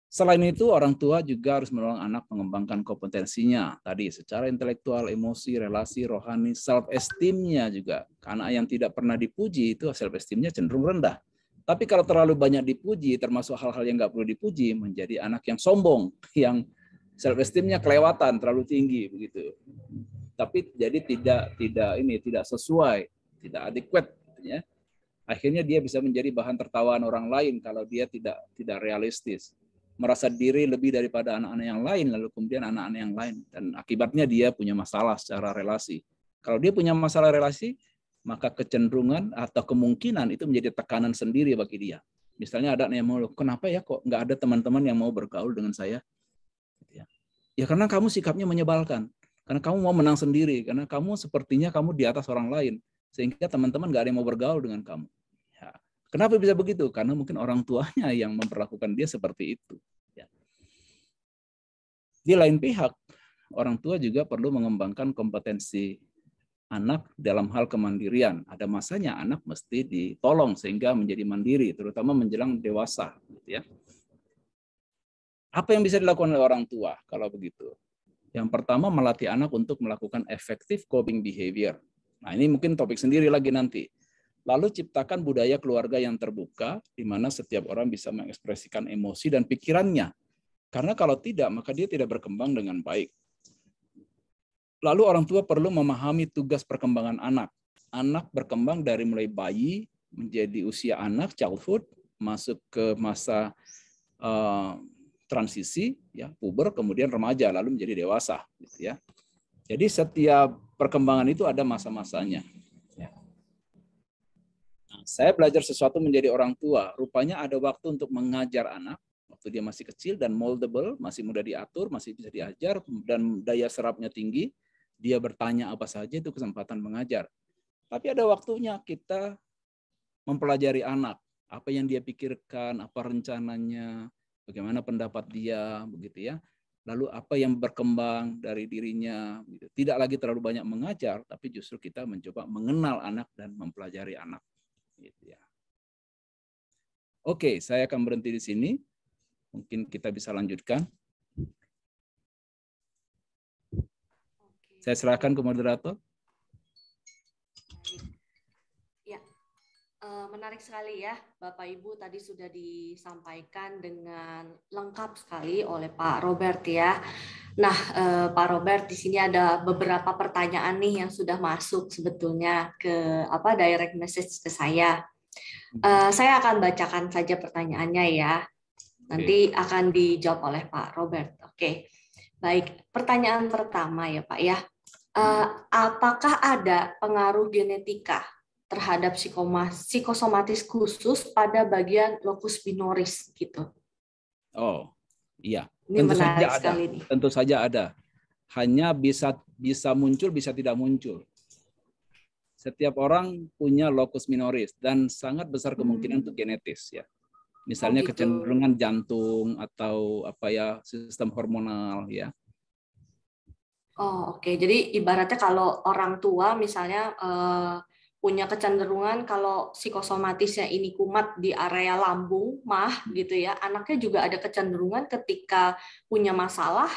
Selain itu, orang tua juga harus menolong anak mengembangkan kompetensinya. Tadi secara intelektual, emosi, relasi, rohani, self-esteem-nya juga. Anak yang tidak pernah dipuji itu self-esteem-nya cenderung rendah. Tapi kalau terlalu banyak dipuji, termasuk hal-hal yang nggak perlu dipuji, menjadi anak yang sombong, yang self-esteem-nya kelewatan, terlalu tinggi begitu. Tapi jadi tidak sesuai, tidak adequate, ya. Akhirnya dia bisa menjadi bahan tertawaan orang lain kalau dia tidak realistis, merasa diri lebih daripada anak-anak yang lain, lalu kemudian anak-anak yang lain, dan akibatnya dia punya masalah secara relasi. Kalau dia punya masalah relasi, maka kecenderungan atau kemungkinan itu menjadi tekanan sendiri bagi dia. Misalnya ada yang mau, kenapa ya kok nggak ada teman-teman yang mau bergaul dengan saya? Ya karena kamu sikapnya menyebalkan. Karena kamu mau menang sendiri, karena kamu sepertinya kamu di atas orang lain, sehingga teman-teman gak ada yang mau bergaul dengan kamu. Ya. Kenapa bisa begitu? Karena mungkin orang tuanya yang memperlakukan dia seperti itu. Ya. Di lain pihak, orang tua juga perlu mengembangkan kompetensi anak dalam hal kemandirian. Ada masanya anak mesti ditolong sehingga menjadi mandiri, terutama menjelang dewasa. Gitu ya. Apa yang bisa dilakukan oleh orang tua kalau begitu? Yang pertama, melatih anak untuk melakukan effective coping behavior. Nah, ini mungkin topik sendiri lagi nanti. Lalu ciptakan budaya keluarga yang terbuka, di mana setiap orang bisa mengekspresikan emosi dan pikirannya. Karena kalau tidak, maka dia tidak berkembang dengan baik. Lalu orang tua perlu memahami tugas perkembangan anak. Anak berkembang dari mulai bayi, menjadi usia anak, childhood, masuk ke masa transisi, ya, puber, kemudian remaja, lalu menjadi dewasa, gitu ya. Jadi setiap perkembangan itu ada masa-masanya. Ya. Nah, saya belajar sesuatu menjadi orang tua, rupanya ada waktu untuk mengajar anak, waktu dia masih kecil dan moldable, masih mudah diatur, masih bisa diajar, dan daya serapnya tinggi, dia bertanya apa saja, itu kesempatan mengajar. Tapi ada waktunya kita mempelajari anak, apa yang dia pikirkan, apa rencananya, bagaimana pendapat dia, begitu ya. lalu apa yang berkembang dari dirinya. Tidak lagi terlalu banyak mengajar, tapi justru kita mencoba mengenal anak dan mempelajari anak. Gitu ya. Oke, saya akan berhenti di sini. Mungkin kita bisa lanjutkan. Saya serahkan ke moderator. Ya, menarik sekali ya, Bapak Ibu tadi sudah disampaikan dengan lengkap sekali oleh Pak Robert ya. Nah, Pak Robert, di sini ada beberapa pertanyaan nih yang sudah masuk sebetulnya ke direct message ke saya. Saya akan bacakan saja pertanyaannya ya. Nanti akan dijawab oleh Pak Robert. Oke, baik. Pertanyaan pertama ya Pak ya. Apakah ada pengaruh genetika terhadap psikosomatis khusus pada bagian locus minoris gitu? Oh, iya. Ini Tentu saja menarik ada. sekali nih. Tentu saja ada. Hanya bisa muncul, bisa tidak muncul. Setiap orang punya locus minoris dan sangat besar kemungkinan untuk genetis ya. Misalnya gitu. kecenderungan jantung atau sistem hormonal ya. Oh, oke. Jadi ibaratnya kalau orang tua misalnya punya kecenderungan kalau psikosomatisnya ini kumat di area lambung, mah gitu ya. Anaknya juga ada kecenderungan ketika punya masalah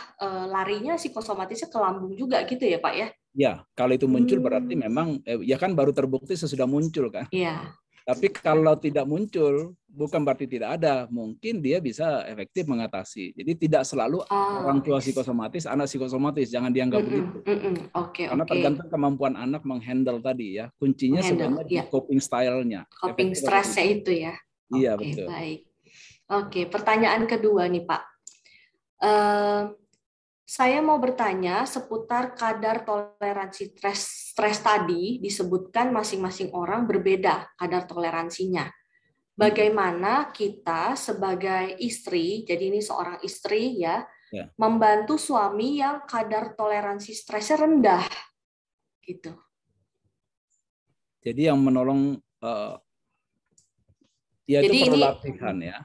larinya psikosomatisnya ke lambung juga gitu ya, Pak ya? Ya, kalau itu muncul berarti memang ya kan baru terbukti sesudah muncul kan. Iya. Tapi kalau tidak muncul, bukan berarti tidak ada. Mungkin dia bisa efektif mengatasi. Jadi tidak selalu orang tua psikosomatis, anak psikosomatis. Jangan dianggap begitu. Karena tergantung kemampuan anak menghandle tadi ya. Kuncinya sebenarnya di coping style-nya. Coping stress-nya itu ya. Iya, betul. Baik. Oke, pertanyaan kedua nih Pak. Saya mau bertanya seputar kadar toleransi stres tadi, disebutkan masing-masing orang berbeda kadar toleransinya. Bagaimana kita sebagai istri, jadi ini seorang istri ya, membantu suami yang kadar toleransi stresnya rendah, gitu. Jadi yang menolong, ya itu perlu latihan ya.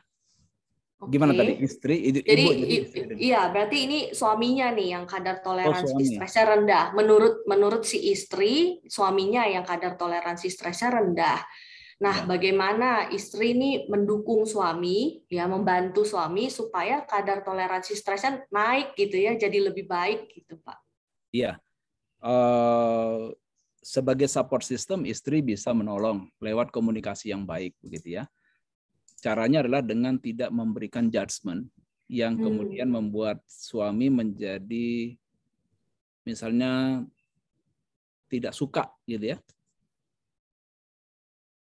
Gimana tadi istri, ibu jadi istri. Iya, berarti ini suaminya nih yang kadar toleransi stresnya rendah. Menurut si istri, suaminya yang kadar toleransi stresnya rendah. Nah, bagaimana istri ini mendukung suami, ya membantu suami supaya kadar toleransi stresnya naik gitu ya, jadi lebih baik gitu, Pak. Iya. Sebagai support system, istri bisa menolong lewat komunikasi yang baik, begitu ya. Caranya adalah dengan tidak memberikan judgement yang kemudian membuat suami menjadi misalnya tidak suka gitu ya.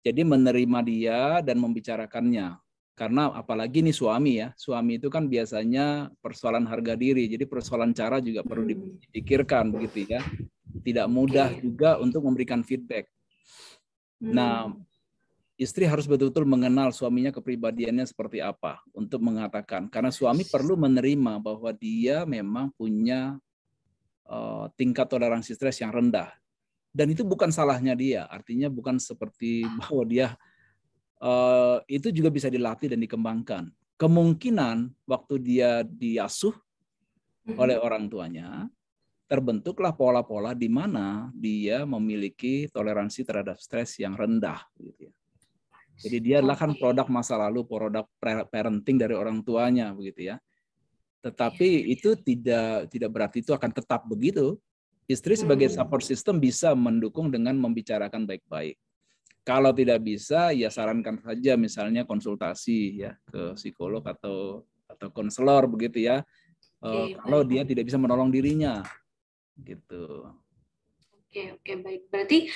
Jadi menerima dia dan membicarakannya. Karena apalagi nih suami ya. Suami itu kan biasanya persoalan harga diri. Jadi persoalan cara juga perlu dipikirkan begitu ya. Tidak mudah juga untuk memberikan feedback. Nah, istri harus betul-betul mengenal suaminya kepribadiannya seperti apa untuk mengatakan. Karena suami perlu menerima bahwa dia memang punya tingkat toleransi stres yang rendah. Dan itu bukan salahnya dia. Artinya bukan seperti bahwa dia itu juga bisa dilatih dan dikembangkan. Kemungkinan waktu dia diasuh oleh orang tuanya, terbentuklah pola-pola di mana dia memiliki toleransi terhadap stres yang rendah. Gitu ya. Jadi dia adalah kan produk masa lalu, produk parenting dari orang tuanya, begitu ya. Tetapi itu tidak berarti itu akan tetap begitu. Istri sebagai support system bisa mendukung dengan membicarakan baik-baik. Kalau tidak bisa, ya sarankan saja misalnya konsultasi ya ke psikolog atau konselor begitu ya. Kalau dia tidak bisa menolong dirinya, gitu. Oke, baik. Berarti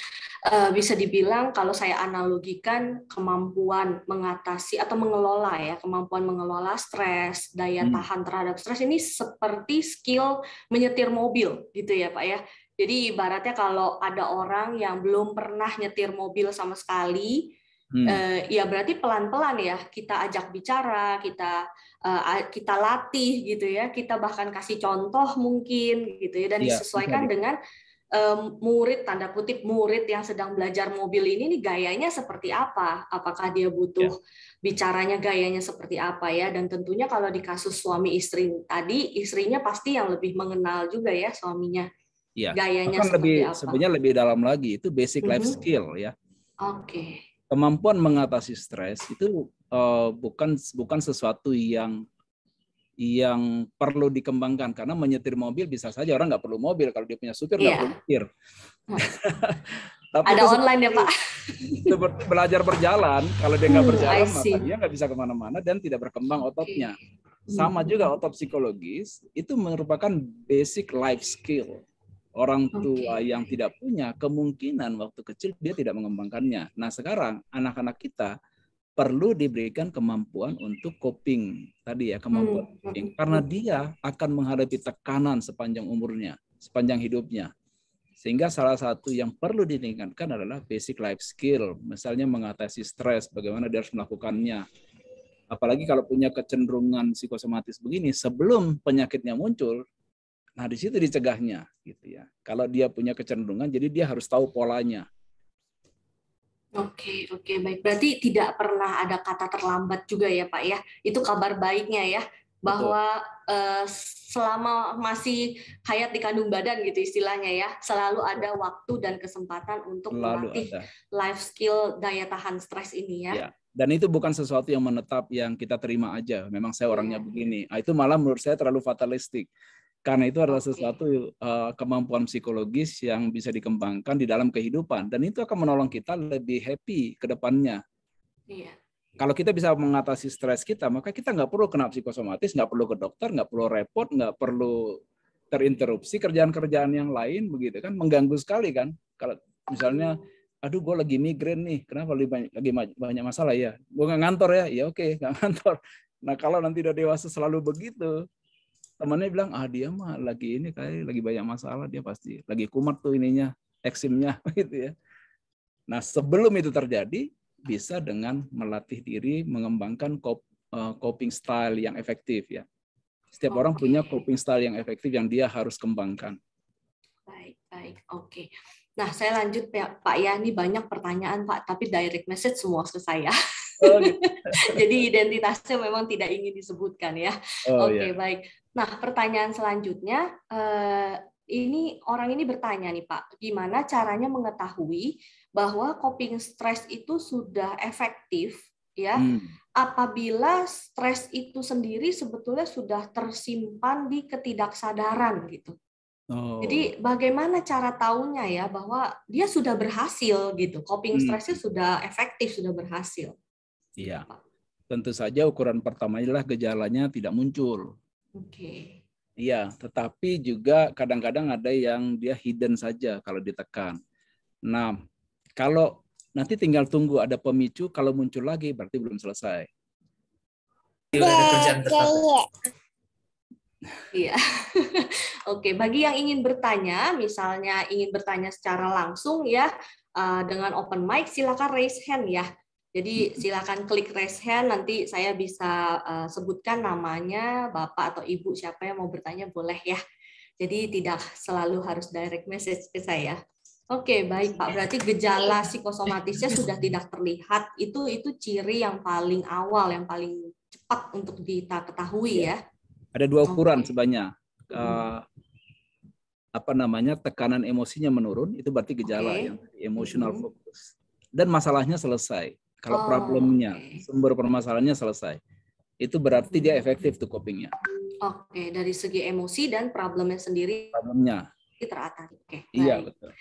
bisa dibilang kalau saya analogikan kemampuan mengatasi atau mengelola ya, kemampuan mengelola stres, daya tahan terhadap stres ini seperti skill menyetir mobil gitu ya Pak ya. Jadi ibaratnya kalau ada orang yang belum pernah nyetir mobil sama sekali, ya berarti pelan-pelan ya kita ajak bicara, kita latih gitu ya, kita bahkan kasih contoh mungkin gitu ya, dan disesuaikan dengan murid, tanda kutip murid yang sedang belajar mobil ini nih gayanya seperti apa? Apakah dia butuh bicaranya gayanya seperti apa ya? Dan tentunya kalau di kasus suami istri tadi, istrinya pasti yang lebih mengenal juga ya suaminya. Ya, Gayanya bahkan seperti apa? sebenarnya lebih dalam lagi, itu basic life skill ya. Oke. Kemampuan mengatasi stres itu bukan sesuatu yang perlu dikembangkan, karena menyetir mobil bisa saja orang nggak perlu mobil, kalau dia punya supir nggak perlu nyetir. Tapi ada itu online ya Pak? Seperti belajar berjalan, kalau dia nggak berjalan I maka see. dia nggak bisa kemana-mana dan tidak berkembang ototnya. Sama juga otot psikologis, itu merupakan basic life skill. Orang tua yang tidak punya, kemungkinan waktu kecil dia tidak mengembangkannya. Nah sekarang anak-anak kita perlu diberikan kemampuan untuk coping tadi ya, kemampuan coping, karena dia akan menghadapi tekanan sepanjang umurnya, sepanjang hidupnya. Sehingga salah satu yang perlu ditingkatkan adalah basic life skill, misalnya mengatasi stres, bagaimana dia harus melakukannya. Apalagi kalau punya kecenderungan psikosomatis begini, sebelum penyakitnya muncul, nah di situ dicegahnya, gitu ya. Kalau dia punya kecenderungan, jadi dia harus tahu polanya. Oke, baik. Berarti tidak pernah ada kata terlambat juga ya Pak ya. Itu kabar baiknya ya, bahwa selama masih hayat di kandung badan gitu istilahnya ya, selalu ada waktu dan kesempatan untuk melatih life skill daya tahan stres ini ya. Dan itu bukan sesuatu yang menetap yang kita terima aja. Memang saya orangnya begini. Nah, itu malah menurut saya terlalu fatalistik. Karena itu adalah sesuatu kemampuan psikologis yang bisa dikembangkan di dalam kehidupan. Dan itu akan menolong kita lebih happy ke depannya. Kalau kita bisa mengatasi stres kita, maka kita nggak perlu kena psikosomatis, nggak perlu ke dokter, nggak perlu repot, nggak perlu terinterupsi kerjaan-kerjaan yang lain, begitu kan. Mengganggu sekali kan. Kalau misalnya, aduh gue lagi migrain nih, kenapa lagi banyak masalah ya? Gue nggak ngantor ya? Ya oke, nggak ngantor. Nah kalau nanti udah dewasa selalu begitu, temannya bilang, dia mah lagi ini kayak lagi banyak masalah, dia pasti lagi kumat tuh ininya, eksimnya gitu ya. Nah, sebelum itu terjadi, bisa dengan melatih diri mengembangkan coping style yang efektif ya. Setiap orang punya coping style yang efektif yang dia harus kembangkan. Baik. Oke. Nah, saya lanjut ya, Pak ya. Ini banyak pertanyaan Pak, tapi direct message semua ke saya. Gitu. Jadi identitasnya memang tidak ingin disebutkan ya. Baik. Nah, pertanyaan selanjutnya, ini orang ini bertanya nih Pak, gimana caranya mengetahui bahwa coping stres itu sudah efektif ya, apabila stres itu sendiri sebetulnya sudah tersimpan di ketidaksadaran gitu. Jadi bagaimana cara tahunya ya bahwa dia sudah berhasil gitu, coping stresnya sudah efektif, sudah berhasil. Iya, tentu saja ukuran pertama adalah gejalanya tidak muncul. Iya, tetapi juga kadang-kadang ada yang dia hidden saja kalau ditekan. Nah, kalau nanti tinggal tunggu ada pemicu, kalau muncul lagi berarti belum selesai. Iya. Oke, bagi yang ingin bertanya, misalnya ingin bertanya secara langsung ya, dengan open mic, silakan raise hand ya. Jadi silakan klik raise hand, nanti saya bisa sebutkan namanya, Bapak atau Ibu siapa yang mau bertanya boleh ya. Jadi tidak selalu harus direct message ke saya. Oke, baik Pak. Berarti gejala psikosomatisnya sudah tidak terlihat. Itu ciri yang paling awal, yang paling cepat untuk kita ketahui ya. Ada dua ukuran sebenarnya. Tekanan emosinya menurun, itu berarti gejala yang emotional focus. Dan masalahnya selesai. Kalau problemnya, sumber permasalahannya selesai, itu berarti dia efektif tuh copingnya. Oke, dari segi emosi dan problemnya sendiri teratasi. Iya, betul.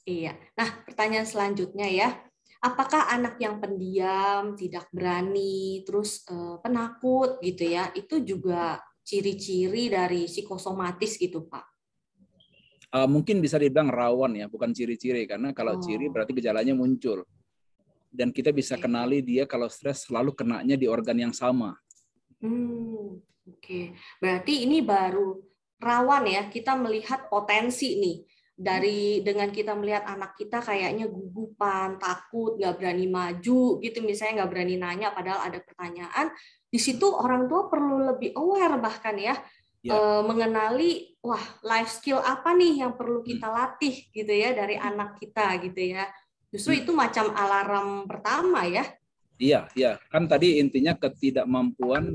Iya. Nah, pertanyaan selanjutnya ya, apakah anak yang pendiam, tidak berani, terus penakut gitu ya, itu juga ciri-ciri dari psikosomatis gitu, Pak? Mungkin bisa dibilang rawan ya, bukan ciri-ciri, karena kalau ciri berarti gejalanya muncul. Dan kita bisa kenali dia kalau stres selalu kenanya di organ yang sama. Berarti ini baru rawan ya, kita melihat potensi nih. Dengan kita melihat anak kita kayaknya gugupan, takut, nggak berani maju, gitu misalnya nggak berani nanya padahal ada pertanyaan, di situ orang tua perlu lebih aware bahkan ya, Ya. mengenali life skill apa nih yang perlu kita latih gitu ya dari anak kita gitu ya. Justru itu macam alarm pertama ya. Iya, iya. Kan tadi intinya ketidakmampuan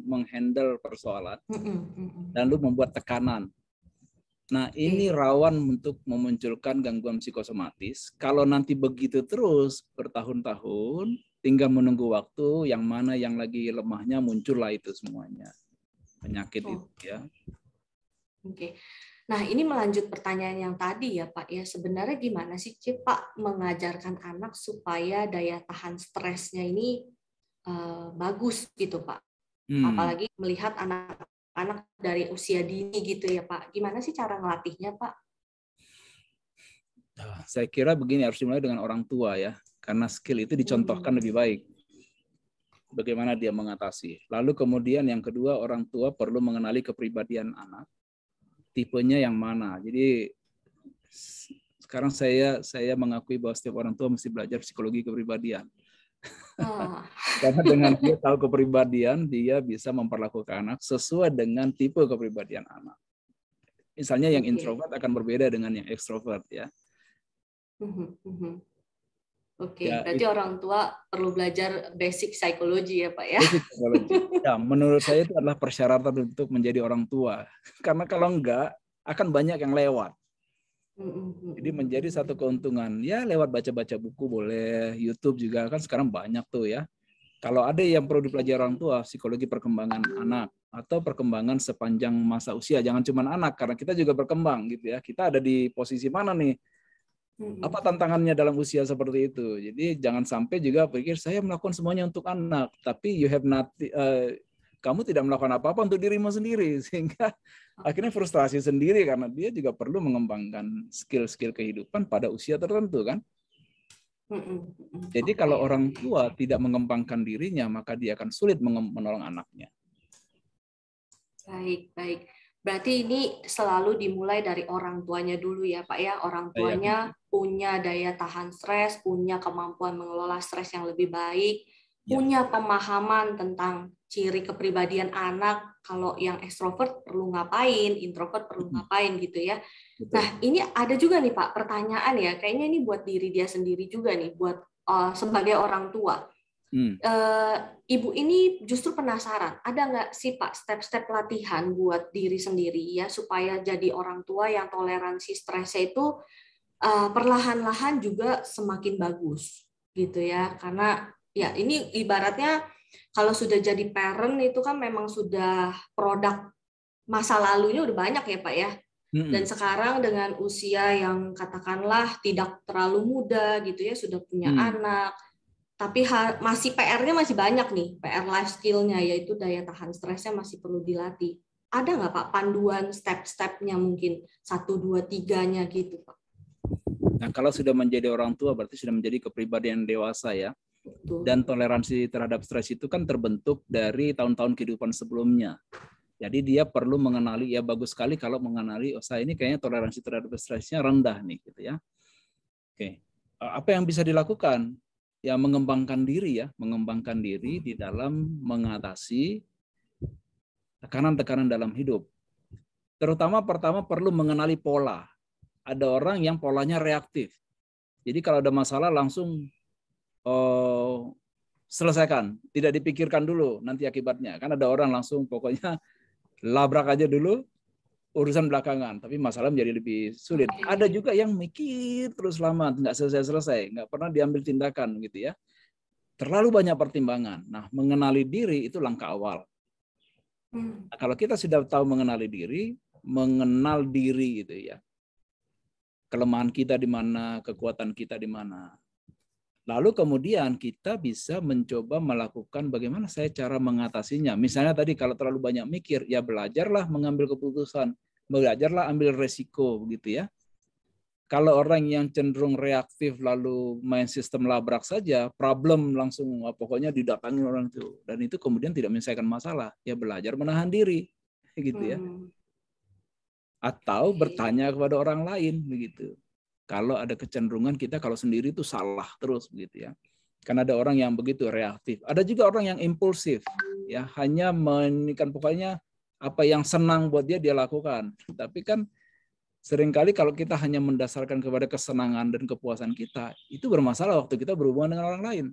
menghandle persoalan dan lu membuat tekanan. Nah, ini rawan untuk memunculkan gangguan psikosomatis. Kalau nanti begitu terus bertahun-tahun, tinggal menunggu waktu yang mana yang lagi lemahnya muncullah itu semuanya. Penyakit itu ya. Oke. Nah, ini melanjut pertanyaan yang tadi ya, Pak. Ya, sebenarnya gimana sih, Pak, mengajarkan anak supaya daya tahan stresnya ini bagus gitu, Pak? Apalagi melihat anak-anak dari usia dini gitu ya, Pak. Gimana sih cara ngelatihnya, Pak? Saya kira begini, harus dimulai dengan orang tua ya. Karena skill itu dicontohkan lebih baik. Bagaimana dia mengatasi. Lalu kemudian yang kedua, orang tua perlu mengenali kepribadian anak. Tipenya yang mana. Jadi sekarang saya mengakui bahwa setiap orang tua mesti belajar psikologi kepribadian. Karena dengan dia tahu kepribadian, dia bisa memperlakukan anak sesuai dengan tipe kepribadian anak. Misalnya yang introvert akan berbeda dengan yang ekstrovert ya. Oke, berarti orang tua perlu belajar basic psikologi ya, Pak ya. Basic psikologi. Ya, menurut saya itu adalah persyaratan untuk menjadi orang tua. Karena kalau enggak, akan banyak yang lewat. Jadi menjadi satu keuntungan. Ya lewat baca-baca buku boleh, YouTube juga kan sekarang banyak tuh ya. Kalau ada yang perlu dipelajari orang tua, psikologi perkembangan anak atau perkembangan sepanjang masa usia, jangan cuma anak karena kita juga berkembang gitu ya. Kita ada di posisi mana nih? Apa tantangannya dalam usia seperti itu? Jadi jangan sampai juga pikir saya melakukan semuanya untuk anak, tapi kamu tidak melakukan apa-apa untuk dirimu sendiri sehingga akhirnya frustrasi sendiri karena dia juga perlu mengembangkan skill-skill kehidupan pada usia tertentu kan. Jadi kalau orang tua tidak mengembangkan dirinya, maka dia akan sulit menolong anaknya. Baik. Berarti ini selalu dimulai dari orang tuanya dulu ya, Pak ya. Orang tuanya punya daya tahan stres, punya kemampuan mengelola stres yang lebih baik, punya pemahaman tentang ciri kepribadian anak. Kalau yang ekstrovert perlu ngapain, introvert perlu ngapain gitu ya. Nah, ini ada juga nih Pak pertanyaan ya. Kayaknya ini buat diri dia sendiri juga nih, buat sebagai orang tua. Ibu ini justru penasaran, ada nggak sih Pak step-step latihan buat diri sendiri ya supaya jadi orang tua yang toleransi stresnya itu perlahan-lahan juga semakin bagus gitu ya, karena ya ini ibaratnya kalau sudah jadi parent itu kan memang sudah produk masa lalunya udah banyak ya Pak ya, dan sekarang dengan usia yang katakanlah tidak terlalu muda gitu ya, sudah punya anak. Tapi masih PR-nya masih banyak nih, PR life skill-nya, yaitu daya tahan stresnya masih perlu dilatih. Ada nggak Pak panduan step-stepnya mungkin 1, 2, 3-nya gitu Pak? Nah kalau sudah menjadi orang tua berarti sudah menjadi kepribadian dewasa ya. Betul. Dan toleransi terhadap stres itu kan terbentuk dari tahun-tahun kehidupan sebelumnya. Jadi dia perlu mengenali, ya bagus sekali kalau mengenali, oh saya ini kayaknya toleransi terhadap stresnya rendah nih gitu ya. Oke, apa yang bisa dilakukan? Ya mengembangkan diri di dalam mengatasi tekanan-tekanan dalam hidup. Terutama pertama perlu mengenali pola. Ada orang yang polanya reaktif. Jadi kalau ada masalah langsung selesaikan, tidak dipikirkan dulu nanti akibatnya. Kan ada orang langsung pokoknya labrak aja dulu, urusan belakangan, tapi masalah menjadi lebih sulit. Ada juga yang mikir terus lama, nggak selesai-selesai, nggak pernah diambil tindakan gitu ya. Terlalu banyak pertimbangan. Nah, mengenali diri itu langkah awal. Nah, kalau kita sudah tahu mengenali diri, mengenal diri gitu ya. Kelemahan kita di mana, kekuatan kita di mana. Lalu kemudian kita bisa mencoba melakukan bagaimana saya cara mengatasinya. Misalnya tadi kalau terlalu banyak mikir, ya belajarlah mengambil keputusan, belajarlah ambil resiko begitu ya. Kalau orang yang cenderung reaktif lalu main sistem labrak saja, problem langsung pokoknya didatangi orang itu, dan itu kemudian tidak menyelesaikan masalah. Ya belajar menahan diri, gitu ya. Atau bertanya kepada orang lain begitu. Kalau ada kecenderungan kita kalau sendiri itu salah terus begitu ya. Karena ada orang yang begitu reaktif. Ada juga orang yang impulsif, ya hanya pokoknya Apa yang senang buat dia lakukan. Tapi kan seringkali kalau kita hanya mendasarkan kepada kesenangan dan kepuasan kita, itu bermasalah waktu kita berhubungan dengan orang lain.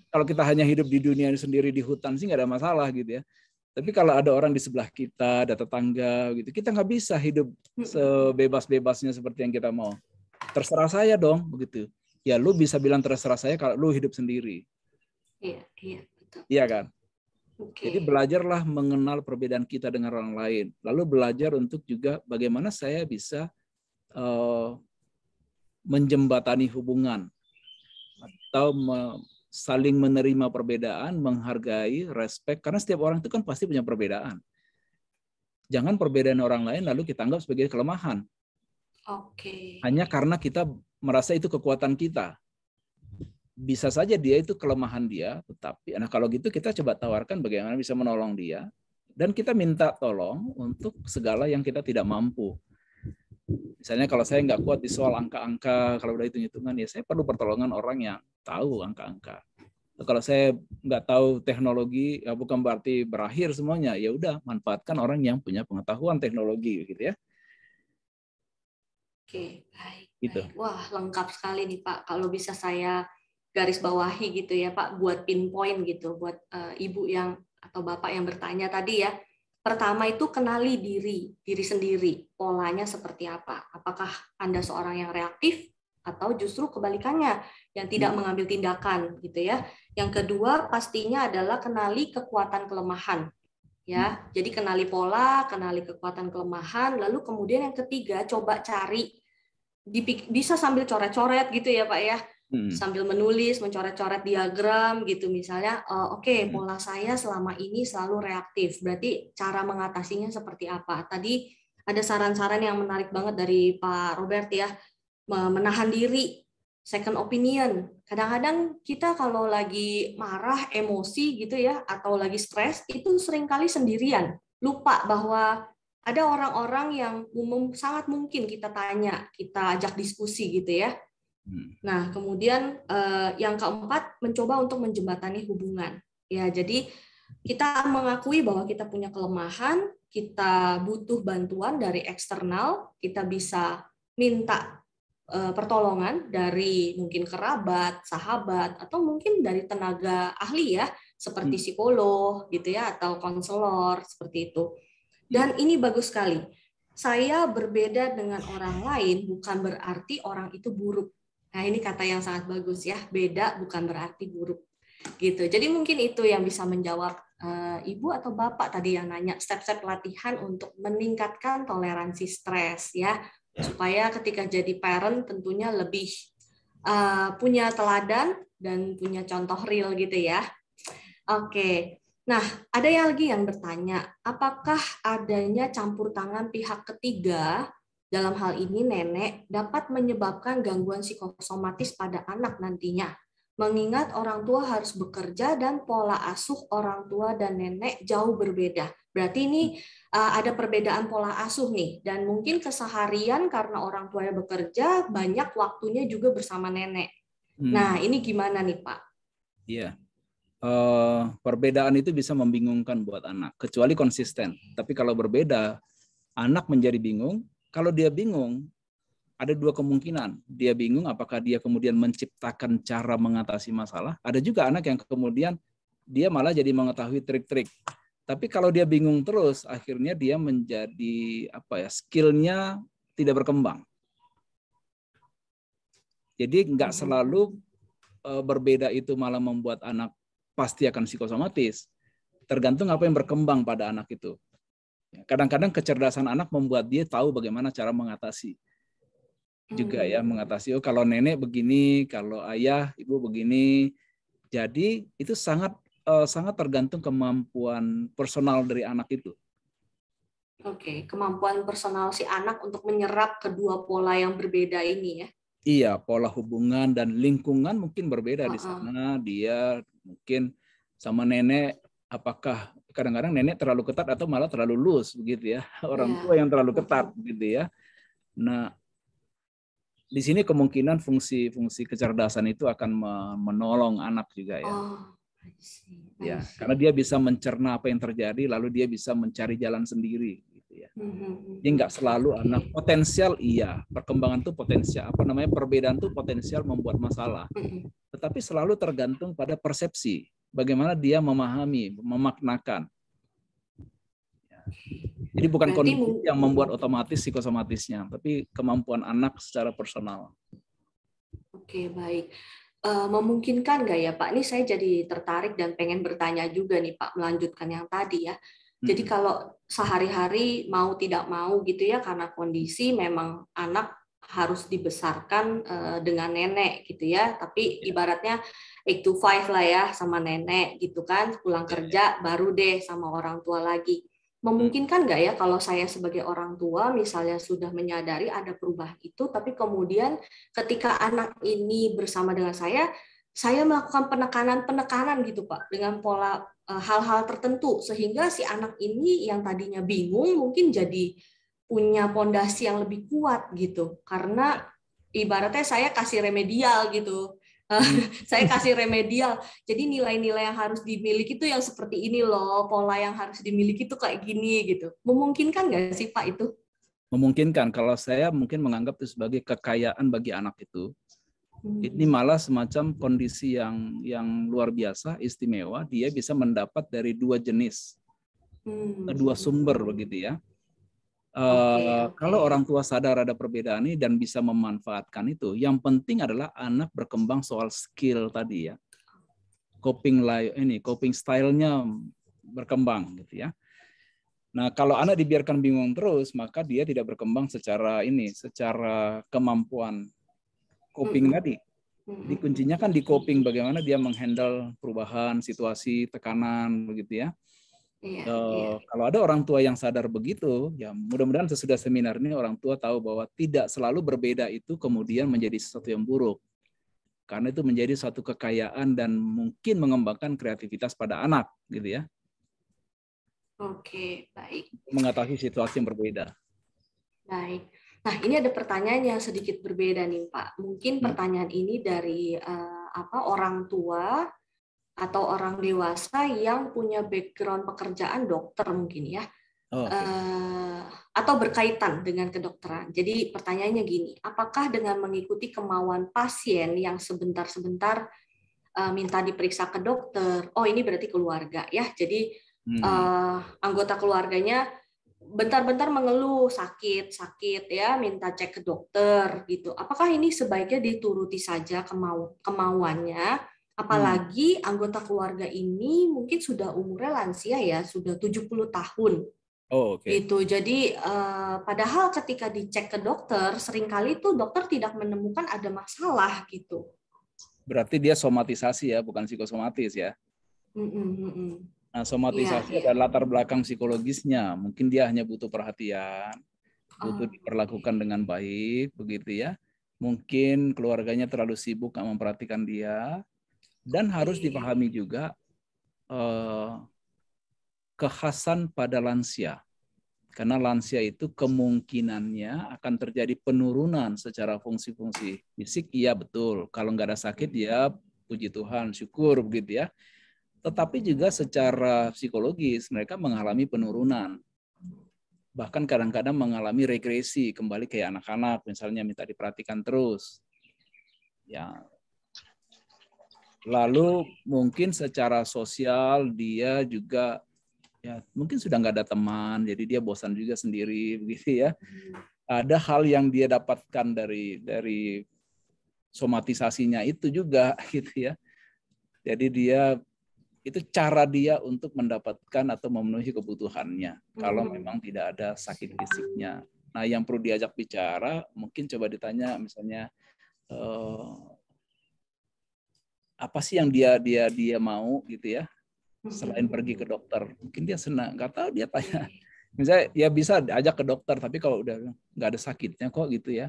Kalau kita hanya hidup di dunia sendiri di hutan sih nggak ada masalah gitu ya. Tapi kalau ada orang di sebelah kita, ada tetangga gitu, kita nggak bisa hidup sebebas-bebasnya seperti yang kita mau. Terserah saya dong begitu. Ya lu bisa bilang terserah saya kalau lu hidup sendiri. Iya, betul. Iya kan? Okay. Jadi belajarlah mengenal perbedaan kita dengan orang lain. Lalu belajar untuk juga bagaimana saya bisa menjembatani hubungan atau saling menerima perbedaan, menghargai, respect. Karena setiap orang itu kan pasti punya perbedaan. Jangan perbedaan orang lain lalu kita anggap sebagai kelemahan. Oke. Hanya karena kita merasa itu kekuatan kita. Bisa saja dia itu kelemahan dia, tetapi nah kalau gitu kita coba tawarkan bagaimana bisa menolong dia. Dan kita minta tolong untuk segala yang kita tidak mampu. Misalnya kalau saya nggak kuat di soal angka-angka, kalau udah hitung-hitungan, ya saya perlu pertolongan orang yang tahu angka-angka. Kalau saya nggak tahu teknologi, ya bukan berarti berakhir semuanya. Ya udah, manfaatkan orang yang punya pengetahuan teknologi, gitu ya. Oke, baik. Gitu. Wah, lengkap sekali nih Pak. Kalau bisa saya garis bawahi gitu ya Pak, buat pinpoint gitu, buat ibu yang atau bapak yang bertanya tadi ya. Pertama itu kenali diri sendiri, polanya seperti apa. Apakah Anda seorang yang reaktif atau justru kebalikannya, yang tidak mengambil tindakan gitu ya. Yang kedua pastinya adalah kenali kekuatan kelemahan. Ya, jadi kenali pola, kenali kekuatan kelemahan, lalu kemudian yang ketiga coba cari, bisa sambil coret-coret gitu ya Pak ya. Sambil menulis, mencoret-coret diagram gitu misalnya, oke, pola saya selama ini selalu reaktif, berarti cara mengatasinya seperti apa. Tadi ada saran-saran yang menarik banget dari Pak Robert ya, menahan diri, second opinion. Kadang-kadang kita kalau lagi marah, emosi gitu ya, atau lagi stres, itu seringkali sendirian, lupa bahwa ada orang-orang yang sangat mungkin kita tanya, kita ajak diskusi gitu ya. Nah, kemudian yang keempat, mencoba untuk menjembatani hubungan. Ya, jadi kita mengakui bahwa kita punya kelemahan, kita butuh bantuan dari eksternal, kita bisa minta pertolongan dari mungkin kerabat, sahabat, atau mungkin dari tenaga ahli ya, seperti psikolog gitu ya, atau konselor seperti itu. Dan ini bagus sekali. Saya berbeda dengan orang lain bukan berarti orang itu buruk. Nah, ini kata yang sangat bagus ya. Beda bukan berarti buruk. Gitu. Jadi mungkin itu yang bisa menjawab Ibu atau Bapak tadi yang nanya step-step latihan untuk meningkatkan toleransi stres ya. Supaya ketika jadi parent tentunya lebih punya teladan dan punya contoh real gitu ya. Oke. Nah, ada yang lagi yang bertanya, apakah adanya campur tangan pihak ketiga dalam hal ini nenek dapat menyebabkan gangguan psikosomatis pada anak nantinya. Mengingat orang tua harus bekerja dan pola asuh orang tua dan nenek jauh berbeda. Berarti ini ada perbedaan pola asuh nih. Dan mungkin keseharian karena orang tuanya bekerja, banyak waktunya juga bersama nenek. Nah, ini gimana nih Pak? Iya. Perbedaan itu bisa membingungkan buat anak, kecuali konsisten. Tapi kalau berbeda, anak menjadi bingung. Kalau dia bingung, ada dua kemungkinan. Dia bingung apakah dia kemudian menciptakan cara mengatasi masalah. Ada juga anak yang kemudian dia malah jadi mengetahui trik-trik. Tapi kalau dia bingung terus, akhirnya dia menjadi skillnya tidak berkembang. Jadi nggak selalu berbeda itu malah membuat anak pasti akan psikosomatis. Tergantung apa yang berkembang pada anak itu. Kadang-kadang kecerdasan anak membuat dia tahu bagaimana cara mengatasi. Juga ya, mengatasi, kalau nenek begini, kalau ayah, ibu begini. Jadi itu sangat tergantung kemampuan personal dari anak itu. Oke, kemampuan personal si anak untuk menyerap kedua pola yang berbeda ini ya. Iya, pola hubungan dan lingkungan mungkin berbeda di sana. Dia mungkin sama nenek, apakah kadang-kadang nenek terlalu ketat atau malah terlalu loose begitu ya. Orang tua yang terlalu ketat gitu ya. Nah, di sini kemungkinan fungsi kecerdasan itu akan menolong anak juga ya. Ya, karena dia bisa mencerna apa yang terjadi, lalu dia bisa mencari jalan sendiri. Gitu ya. Jadi nggak selalu anak potensial, iya, perkembangan tuh potensial, perbedaan tuh potensial membuat masalah. Tetapi selalu tergantung pada persepsi, bagaimana dia memahami, memaknakan. Jadi bukan kondisi yang membuat otomatis psikosomatisnya, tapi kemampuan anak secara personal. Oke, baik. Memungkinkan nggak ya Pak? Ini saya jadi tertarik dan pengen bertanya juga nih Pak, melanjutkan yang tadi ya. Jadi kalau sehari-hari mau tidak mau gitu ya, karena kondisi memang anak harus dibesarkan dengan nenek gitu ya, tapi ibaratnya 8 to 5 lah ya sama nenek gitu kan, pulang kerja baru deh sama orang tua lagi. Memungkinkan nggak ya kalau saya sebagai orang tua misalnya sudah menyadari ada perubahan itu, tapi kemudian ketika anak ini bersama dengan saya melakukan penekanan gitu Pak, dengan pola hal-hal tertentu, sehingga si anak ini yang tadinya bingung mungkin jadi punya pondasi yang lebih kuat gitu, karena ibaratnya saya kasih remedial gitu. Saya kasih remedial. Jadi nilai-nilai yang harus dimiliki itu yang seperti ini loh, pola yang harus dimiliki itu kayak gini gitu. Memungkinkan nggak sih Pak itu? Memungkinkan. Kalau saya mungkin menganggap itu sebagai kekayaan bagi anak itu. Ini malah semacam kondisi yang luar biasa, istimewa. Dia bisa mendapat dari dua jenis, dua sumber begitu ya. Kalau orang tua sadar ada perbedaan ini dan bisa memanfaatkan itu, yang penting adalah anak berkembang soal skill tadi ya, coping style-nya berkembang gitu ya. Nah, kalau anak dibiarkan bingung terus, maka dia tidak berkembang secara kemampuan coping tadi. Jadi kuncinya kan di coping, bagaimana dia menghandle perubahan, situasi, tekanan begitu ya. Kalau ada orang tua yang sadar begitu, ya mudah-mudahan sesudah seminar ini orang tua tahu bahwa tidak selalu berbeda itu kemudian menjadi sesuatu yang buruk. Karena itu menjadi suatu kekayaan dan mungkin mengembangkan kreativitas pada anak, gitu ya. Oke, baik. Mengatasi situasi yang berbeda. Baik. Nah, ini ada pertanyaan yang sedikit berbeda nih, Pak. Mungkin pertanyaan ini dari orang tua atau orang dewasa yang punya background pekerjaan dokter mungkin ya, atau berkaitan dengan kedokteran. Jadi pertanyaannya gini, apakah dengan mengikuti kemauan pasien yang sebentar-sebentar minta diperiksa ke dokter, oh ini berarti keluarga ya, jadi anggota keluarganya bentar-bentar mengeluh sakit ya, minta cek ke dokter gitu. Apakah ini sebaiknya dituruti saja kemauannya? Apalagi anggota keluarga ini mungkin sudah umurnya lansia ya, sudah 70 tahun. Gitu. Jadi padahal ketika dicek ke dokter, seringkali tuh dokter tidak menemukan ada masalah gitu. Berarti dia somatisasi ya, bukan psikosomatis ya. Nah, somatisasi ada latar belakang psikologisnya. Mungkin dia hanya butuh perhatian, butuh diperlakukan dengan baik, begitu ya. Mungkin keluarganya terlalu sibuk nggak memperhatikan dia. Dan harus dipahami juga kekhasan pada lansia. Karena lansia itu kemungkinannya akan terjadi penurunan secara fungsi-fungsi fisik, iya betul. Kalau nggak ada sakit, ya puji Tuhan, syukur begitu ya. Tetapi juga secara psikologis mereka mengalami penurunan. Bahkan kadang-kadang mengalami regresi, kembali kayak anak-anak, misalnya minta diperhatikan terus. Ya. Lalu mungkin secara sosial dia juga ya mungkin sudah nggak ada teman, jadi dia bosan juga sendiri begitu ya. Ada hal yang dia dapatkan dari somatisasinya itu juga gitu ya. Jadi itu cara dia untuk mendapatkan atau memenuhi kebutuhannya kalau memang tidak ada sakit fisiknya. Nah, yang perlu diajak bicara mungkin coba ditanya misalnya apa sih yang dia mau gitu ya, selain pergi ke dokter. Mungkin dia senang, nggak tahu, dia tanya misalnya ya bisa ajak ke dokter, tapi kalau udah nggak ada sakitnya kok gitu ya,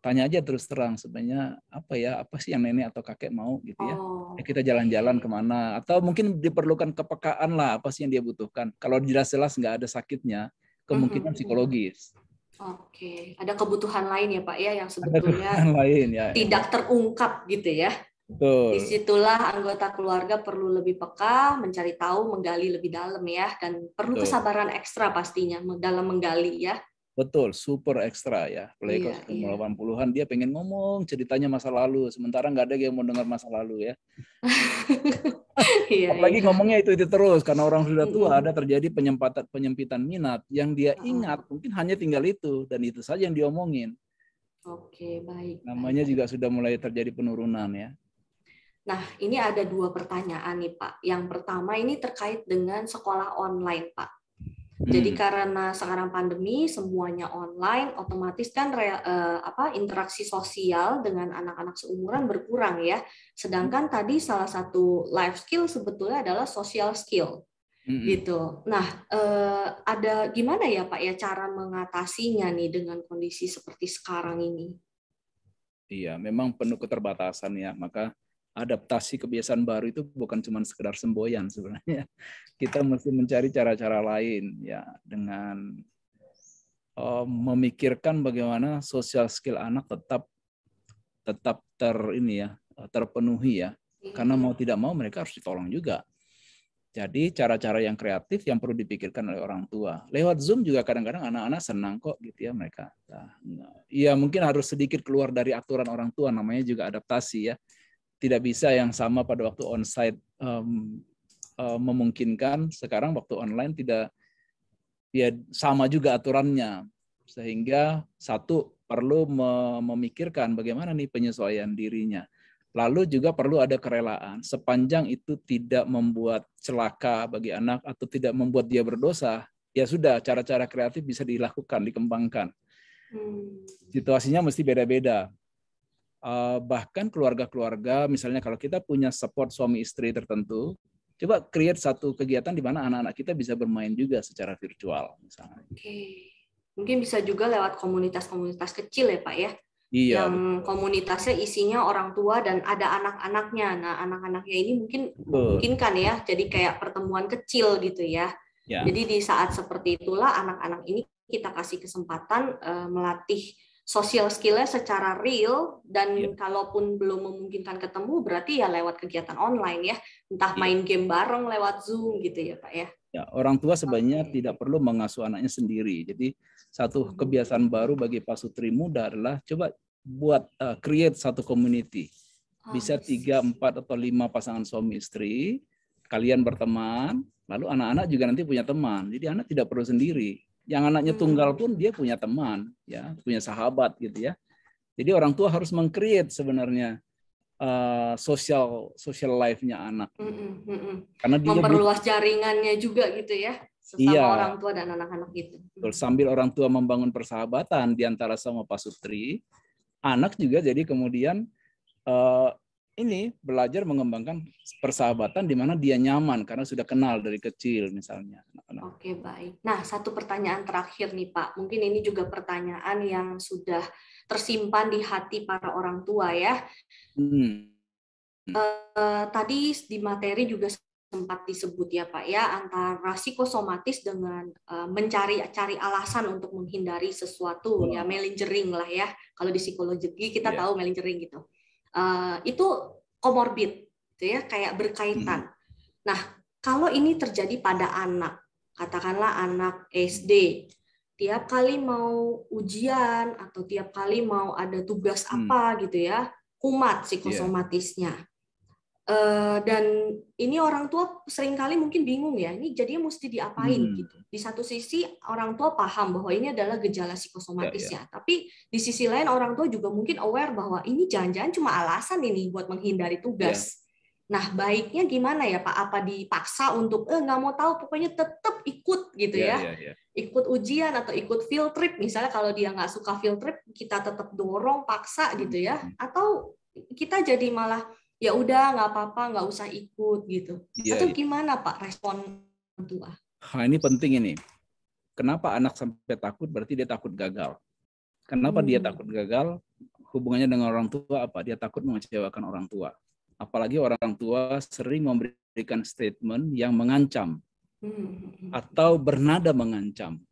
tanya aja terus terang sebenarnya apa sih yang nenek atau kakek mau gitu ya. Kita jalan-jalan kemana, atau mungkin diperlukan kepekaan lah, apa sih yang dia butuhkan. Kalau jelas-jelas nggak ada sakitnya, kemungkinan psikologis. Oke, ada kebutuhan lain ya Pak ya yang sebetulnya lain, ya, tidak terungkap gitu ya. Betul, Disitulah anggota keluarga perlu lebih peka, mencari tahu, menggali lebih dalam ya, dan perlu betul. kesabaran ekstra pastinya dalam menggali ya. Betul, super ekstra ya. Apalagi Iya, kalau sudah iya. 80-an dia pengen ngomong ceritanya masa lalu, sementara nggak ada yang mau dengar masa lalu ya. Iya, Apalagi iya. ngomongnya itu terus karena orang sudah tua Mm-mm. ada terjadi penyempitan minat yang dia ingat mungkin hanya tinggal itu dan itu saja yang diomongin. Oke, baik, baik. Namanya juga sudah mulai terjadi penurunan ya. Nah, ini ada dua pertanyaan nih, Pak. Yang pertama ini terkait dengan sekolah online, Pak. Jadi karena sekarang pandemi semuanya online, otomatis kan interaksi sosial dengan anak-anak seumuran berkurang ya. Sedangkan tadi salah satu life skill sebetulnya adalah social skill gitu. Nah, ada gimana ya Pak ya cara mengatasinya nih dengan kondisi seperti sekarang ini? Iya, memang penuh keterbatasan ya. Maka adaptasi kebiasaan baru itu bukan cuma sekedar semboyan sebenarnya. Kita mesti mencari cara-cara lain ya dengan memikirkan bagaimana social skill anak tetap terpenuhi ya. Karena mau tidak mau mereka harus ditolong juga. Jadi cara-cara yang kreatif yang perlu dipikirkan oleh orang tua. Lewat Zoom juga kadang-kadang anak-anak senang kok gitu ya mereka. Iya mungkin harus sedikit keluar dari aturan orang tua, namanya juga adaptasi ya. Tidak bisa yang sama pada waktu onsite memungkinkan, sekarang waktu online tidak ya sama juga aturannya. Sehingga satu perlu memikirkan bagaimana nih penyesuaian dirinya. Lalu juga perlu ada kerelaan. Sepanjang itu tidak membuat celaka bagi anak atau tidak membuat dia berdosa, ya sudah cara-cara kreatif bisa dilakukan, dikembangkan. Situasinya mesti beda-beda. Bahkan keluarga-keluarga, misalnya kalau kita punya support suami istri tertentu, coba create satu kegiatan di mana anak-anak kita bisa bermain juga secara virtual. Misalnya. Oke. Mungkin bisa juga lewat komunitas-komunitas kecil ya Pak ya? Iya, Yang betul. komunitasnya isinya orang tua dan ada anak-anaknya. Nah, anak-anaknya ini mungkin memungkinkan ya, jadi kayak pertemuan kecil gitu ya. Ya. Jadi di saat seperti itulah anak-anak ini kita kasih kesempatan melatih social skill-nya secara real dan kalaupun belum memungkinkan ketemu berarti ya lewat kegiatan online ya, entah main game bareng lewat Zoom gitu ya Pak ya. Ya, orang tua sebenarnya tidak perlu mengasuh anaknya sendiri. Jadi satu kebiasaan baru bagi Pak Sutri Muda adalah coba buat create satu community. Bisa 3, 4 atau 5 pasangan suami istri, kalian berteman, lalu anak-anak juga nanti punya teman. Jadi anak tidak perlu sendiri. Yang anaknya tunggal pun dia punya teman, ya, punya sahabat gitu ya. Jadi orang tua harus meng-create sebenarnya social life-nya anak. Karena dia memperluas jaringannya juga gitu ya, sesama orang tua dan anak-anak itu. Sambil orang tua membangun persahabatan di antara sama Pak Sutri, anak juga jadi kemudian ini belajar mengembangkan persahabatan di mana dia nyaman karena sudah kenal dari kecil misalnya. Oke, baik. Nah, satu pertanyaan terakhir nih Pak. Mungkin ini juga pertanyaan yang sudah tersimpan di hati para orang tua ya. Tadi di materi juga sempat disebut ya Pak ya, antara psikosomatis dengan mencari alasan untuk menghindari sesuatu ya, malingering lah ya. Kalau di psikologi kita tahu malingering gitu. Itu komorbid, gitu ya, kayak berkaitan. Nah, kalau ini terjadi pada anak, katakanlah anak SD, tiap kali mau ujian atau tiap kali mau ada tugas apa gitu ya, kumat psikosomatisnya. Dan ini orang tua seringkali mungkin bingung ya, ini jadinya mesti diapain gitu. Di satu sisi orang tua paham bahwa ini adalah gejala psikosomatis ya, tapi di sisi lain orang tua juga mungkin aware bahwa ini jangan-jangan cuma alasan ini buat menghindari tugas. Nah, baiknya gimana ya Pak? Apa dipaksa untuk nggak mau tahu, pokoknya tetap ikut gitu ya? Ikut ujian atau ikut field trip, misalnya kalau dia nggak suka field trip, kita tetap dorong, paksa gitu ya? Atau kita jadi malah ya udah nggak apa-apa, nggak usah ikut gitu. Atau gimana Pak respon orang tua? Ini penting ini. Kenapa anak sampai takut? Berarti dia takut gagal. Kenapa dia takut gagal? Hubungannya dengan orang tua apa? Dia takut mengecewakan orang tua. Apalagi orang tua sering memberikan statement yang mengancam atau bernada mengancam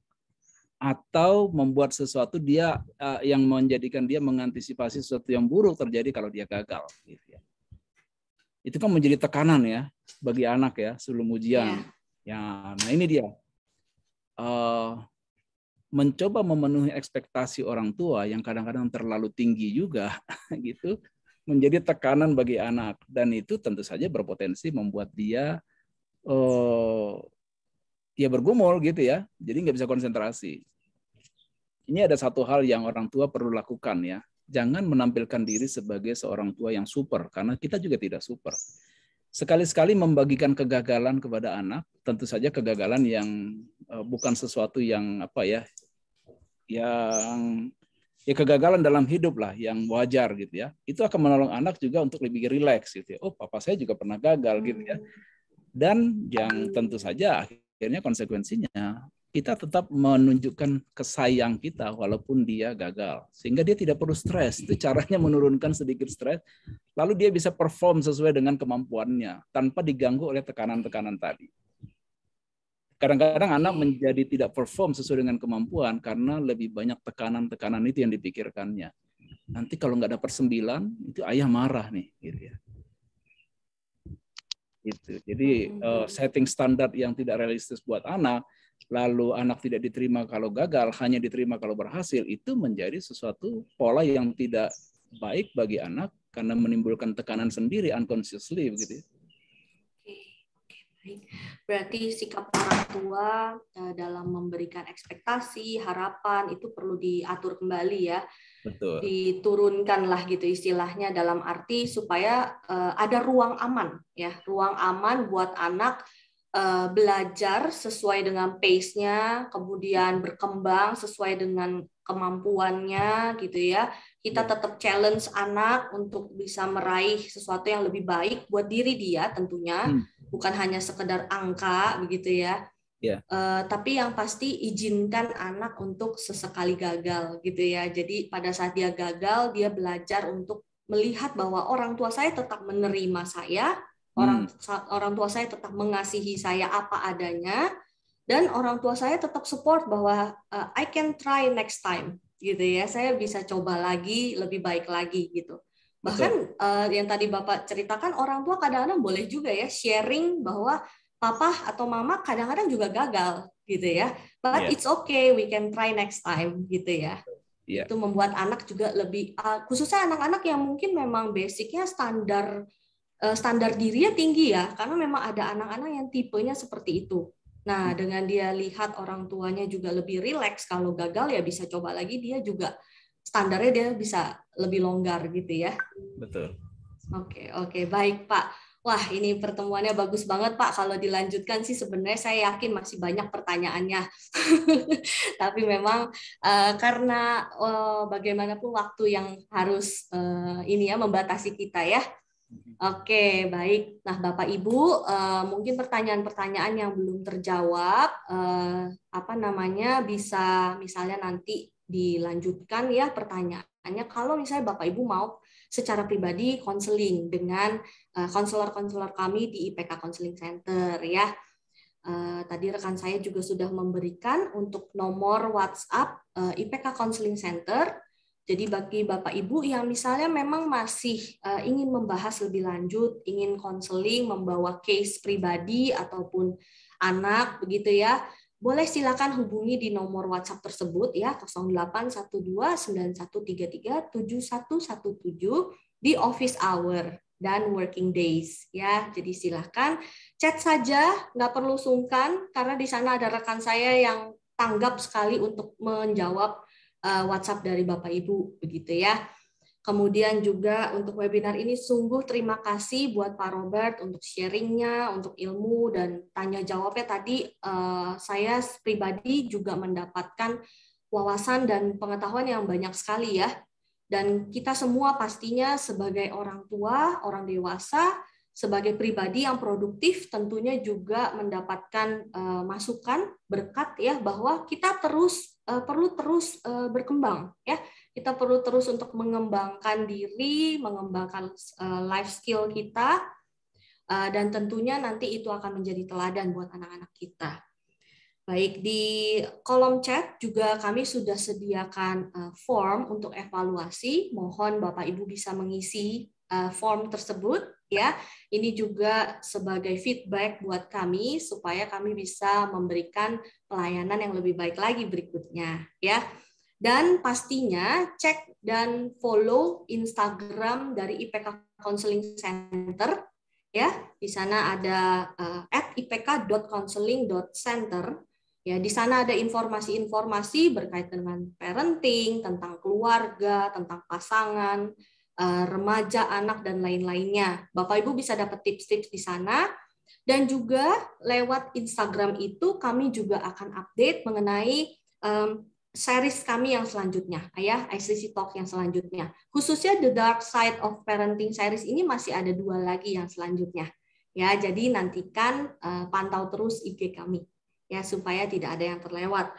atau membuat sesuatu dia yang menjadikan dia mengantisipasi sesuatu yang buruk terjadi kalau dia gagal. Gitu ya. itu kan menjadi tekanan ya bagi anak ya sebelum ujian. Ya, nah ini dia. Mencoba memenuhi ekspektasi orang tua yang kadang-kadang terlalu tinggi juga gitu menjadi tekanan bagi anak, dan itu tentu saja berpotensi membuat dia ya bergumul gitu ya, jadi nggak bisa konsentrasi. Ini ada satu hal yang orang tua perlu lakukan ya, jangan menampilkan diri sebagai seorang tua yang super, karena kita juga tidak super. Sekali-sekali membagikan kegagalan kepada anak, tentu saja kegagalan yang bukan sesuatu yang apa ya, yang ya kegagalan dalam hidup lah yang wajar gitu ya. Itu akan menolong anak juga untuk lebih rileks gitu ya. Oh, papa saya juga pernah gagal gitu ya. Dan yang tentu saja akhirnya konsekuensinya kita tetap menunjukkan kesayang kita walaupun dia gagal. Sehingga dia tidak perlu stres. Itu caranya menurunkan sedikit stres. Lalu dia bisa perform sesuai dengan kemampuannya tanpa diganggu oleh tekanan-tekanan tadi. Kadang-kadang anak menjadi tidak perform sesuai dengan kemampuan karena lebih banyak tekanan-tekanan itu yang dipikirkannya. Nanti kalau nggak dapat 9, itu ayah marah nih, gitu ya. Gitu. Jadi setting standar yang tidak realistis buat anak, lalu anak tidak diterima kalau gagal, hanya diterima kalau berhasil, itu menjadi sesuatu pola yang tidak baik bagi anak karena menimbulkan tekanan sendiri unconsciously, begitu. Berarti sikap orang tua dalam memberikan ekspektasi, harapan itu perlu diatur kembali ya. Betul. Diturunkan lah gitu istilahnya, dalam arti supaya ada ruang aman ya, ruang aman buat anak belajar sesuai dengan pace-nya, kemudian berkembang sesuai dengan kemampuannya gitu ya. Kita tetap challenge anak untuk bisa meraih sesuatu yang lebih baik buat diri dia tentunya, bukan hanya sekedar angka begitu ya. Tapi yang pasti izinkan anak untuk sesekali gagal gitu ya. Jadi pada saat dia gagal, dia belajar untuk melihat bahwa orang tua saya tetap menerima saya, orang tua saya tetap mengasihi saya apa adanya, dan orang tua saya tetap support bahwa I can try next time gitu ya. Saya bisa coba lagi, lebih baik lagi gitu. Bahkan yang tadi Bapak ceritakan, orang tua kadang-kadang boleh juga ya sharing bahwa papa atau mama kadang-kadang juga gagal gitu ya. But it's okay, we can try next time gitu ya. Itu membuat anak juga lebih, khususnya anak-anak yang mungkin memang basicnya standar dirinya tinggi ya, karena memang ada anak-anak yang tipenya seperti itu. Nah, dengan dia lihat orang tuanya juga lebih rileks, kalau gagal ya bisa coba lagi, dia juga standarnya dia bisa lebih longgar gitu ya. Betul. Oke, baik Pak. Wah, ini pertemuannya bagus banget Pak. Kalau dilanjutkan sih sebenarnya saya yakin masih banyak pertanyaannya. Tapi memang karena bagaimanapun waktu yang harus ini ya membatasi kita ya. Oke, baik. Nah, Bapak Ibu, mungkin pertanyaan-pertanyaan yang belum terjawab, bisa misalnya nanti dilanjutkan ya pertanyaannya. Kalau misalnya Bapak Ibu mau secara pribadi konseling dengan konselor-konselor kami di IPK Counseling Center ya. Tadi rekan saya juga sudah memberikan untuk nomor WhatsApp IPK Counseling Center. Jadi bagi Bapak Ibu yang misalnya memang masih ingin membahas lebih lanjut, ingin konseling, membawa case pribadi ataupun anak begitu ya, boleh silakan hubungi di nomor WhatsApp tersebut ya, 081291337117 di office hour dan working days ya. Jadi silakan chat saja, nggak perlu sungkan karena di sana ada rekan saya yang tanggap sekali untuk menjawab WhatsApp dari Bapak Ibu begitu ya. Kemudian juga untuk webinar ini sungguh terima kasih buat Pak Robert untuk sharingnya, untuk ilmu dan tanya jawabnya tadi. Saya pribadi juga mendapatkan wawasan dan pengetahuan yang banyak sekali ya. Dan kita semua pastinya sebagai orang tua, orang dewasa, sebagai pribadi yang produktif tentunya juga mendapatkan masukan berkat ya, bahwa kita perlu terus berkembang ya. Kita perlu terus untuk mengembangkan diri, mengembangkan life skill kita, dan tentunya nanti itu akan menjadi teladan buat anak-anak kita. Baik, di kolom chat juga kami sudah sediakan form untuk evaluasi. Mohon Bapak Ibu bisa mengisi form tersebut ya. Ini juga sebagai feedback buat kami supaya kami bisa memberikan pelayanan yang lebih baik lagi berikutnya ya. Dan pastinya cek dan follow Instagram dari IPK Counseling Center ya. Di sana ada @ipk.counseling.center. Ya, di sana ada informasi-informasi berkaitan dengan parenting, tentang keluarga, tentang pasangan, remaja, anak, dan lain-lainnya. Bapak Ibu bisa dapat tips-tips di sana. Dan juga lewat Instagram itu kami juga akan update mengenai series kami yang selanjutnya, ya, ICC Talk yang selanjutnya. Khususnya The Dark Side of Parenting series ini masih ada 2 lagi yang selanjutnya. Ya, jadi nantikan, pantau terus IG kami ya supaya tidak ada yang terlewat.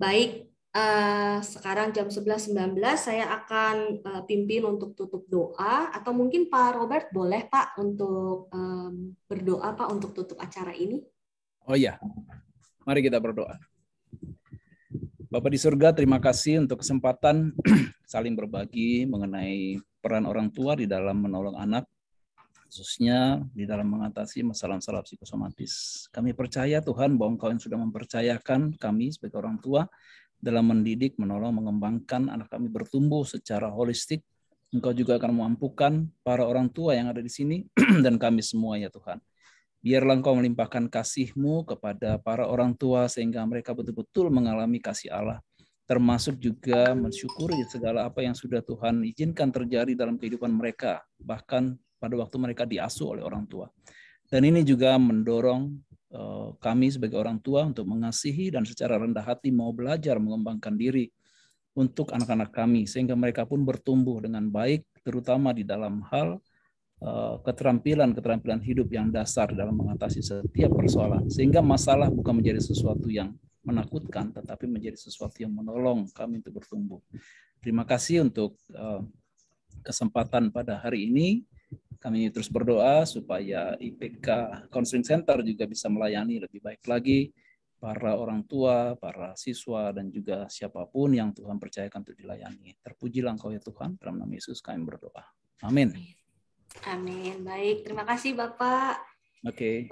Baik, sekarang jam 11.19 saya akan pimpin untuk tutup doa, atau mungkin Pak Robert boleh Pak untuk berdoa Pak untuk tutup acara ini. Oh iya, mari kita berdoa. Bapak di surga, terima kasih untuk kesempatan saling berbagi mengenai peran orang tua di dalam menolong anak, khususnya di dalam mengatasi masalah-masalah psikosomatis. Kami percaya Tuhan bahwa Engkau yang sudah mempercayakan kami sebagai orang tua dalam mendidik, menolong, mengembangkan anak kami bertumbuh secara holistik. Engkau juga akan memampukan para orang tua yang ada di sini dan kami semua ya Tuhan. Biarlah Engkau melimpahkan kasih-Mu kepada para orang tua sehingga mereka betul-betul mengalami kasih Allah, termasuk juga mensyukuri segala apa yang sudah Tuhan izinkan terjadi dalam kehidupan mereka, bahkan pada waktu mereka diasuh oleh orang tua. Dan ini juga mendorong kami sebagai orang tua untuk mengasihi dan secara rendah hati mau belajar mengembangkan diri untuk anak-anak kami, sehingga mereka pun bertumbuh dengan baik, terutama di dalam hal keterampilan hidup yang dasar dalam mengatasi setiap persoalan, sehingga masalah bukan menjadi sesuatu yang menakutkan, tetapi menjadi sesuatu yang menolong kami untuk bertumbuh. Terima kasih untuk kesempatan pada hari ini. Kami terus berdoa supaya IPK Counseling Center juga bisa melayani lebih baik lagi para orang tua, para siswa, dan juga siapapun yang Tuhan percayakan untuk dilayani. Terpujilah Engkau ya Tuhan, dalam nama Yesus kami berdoa. Amin. Amin. Baik, terima kasih Bapak. Oke.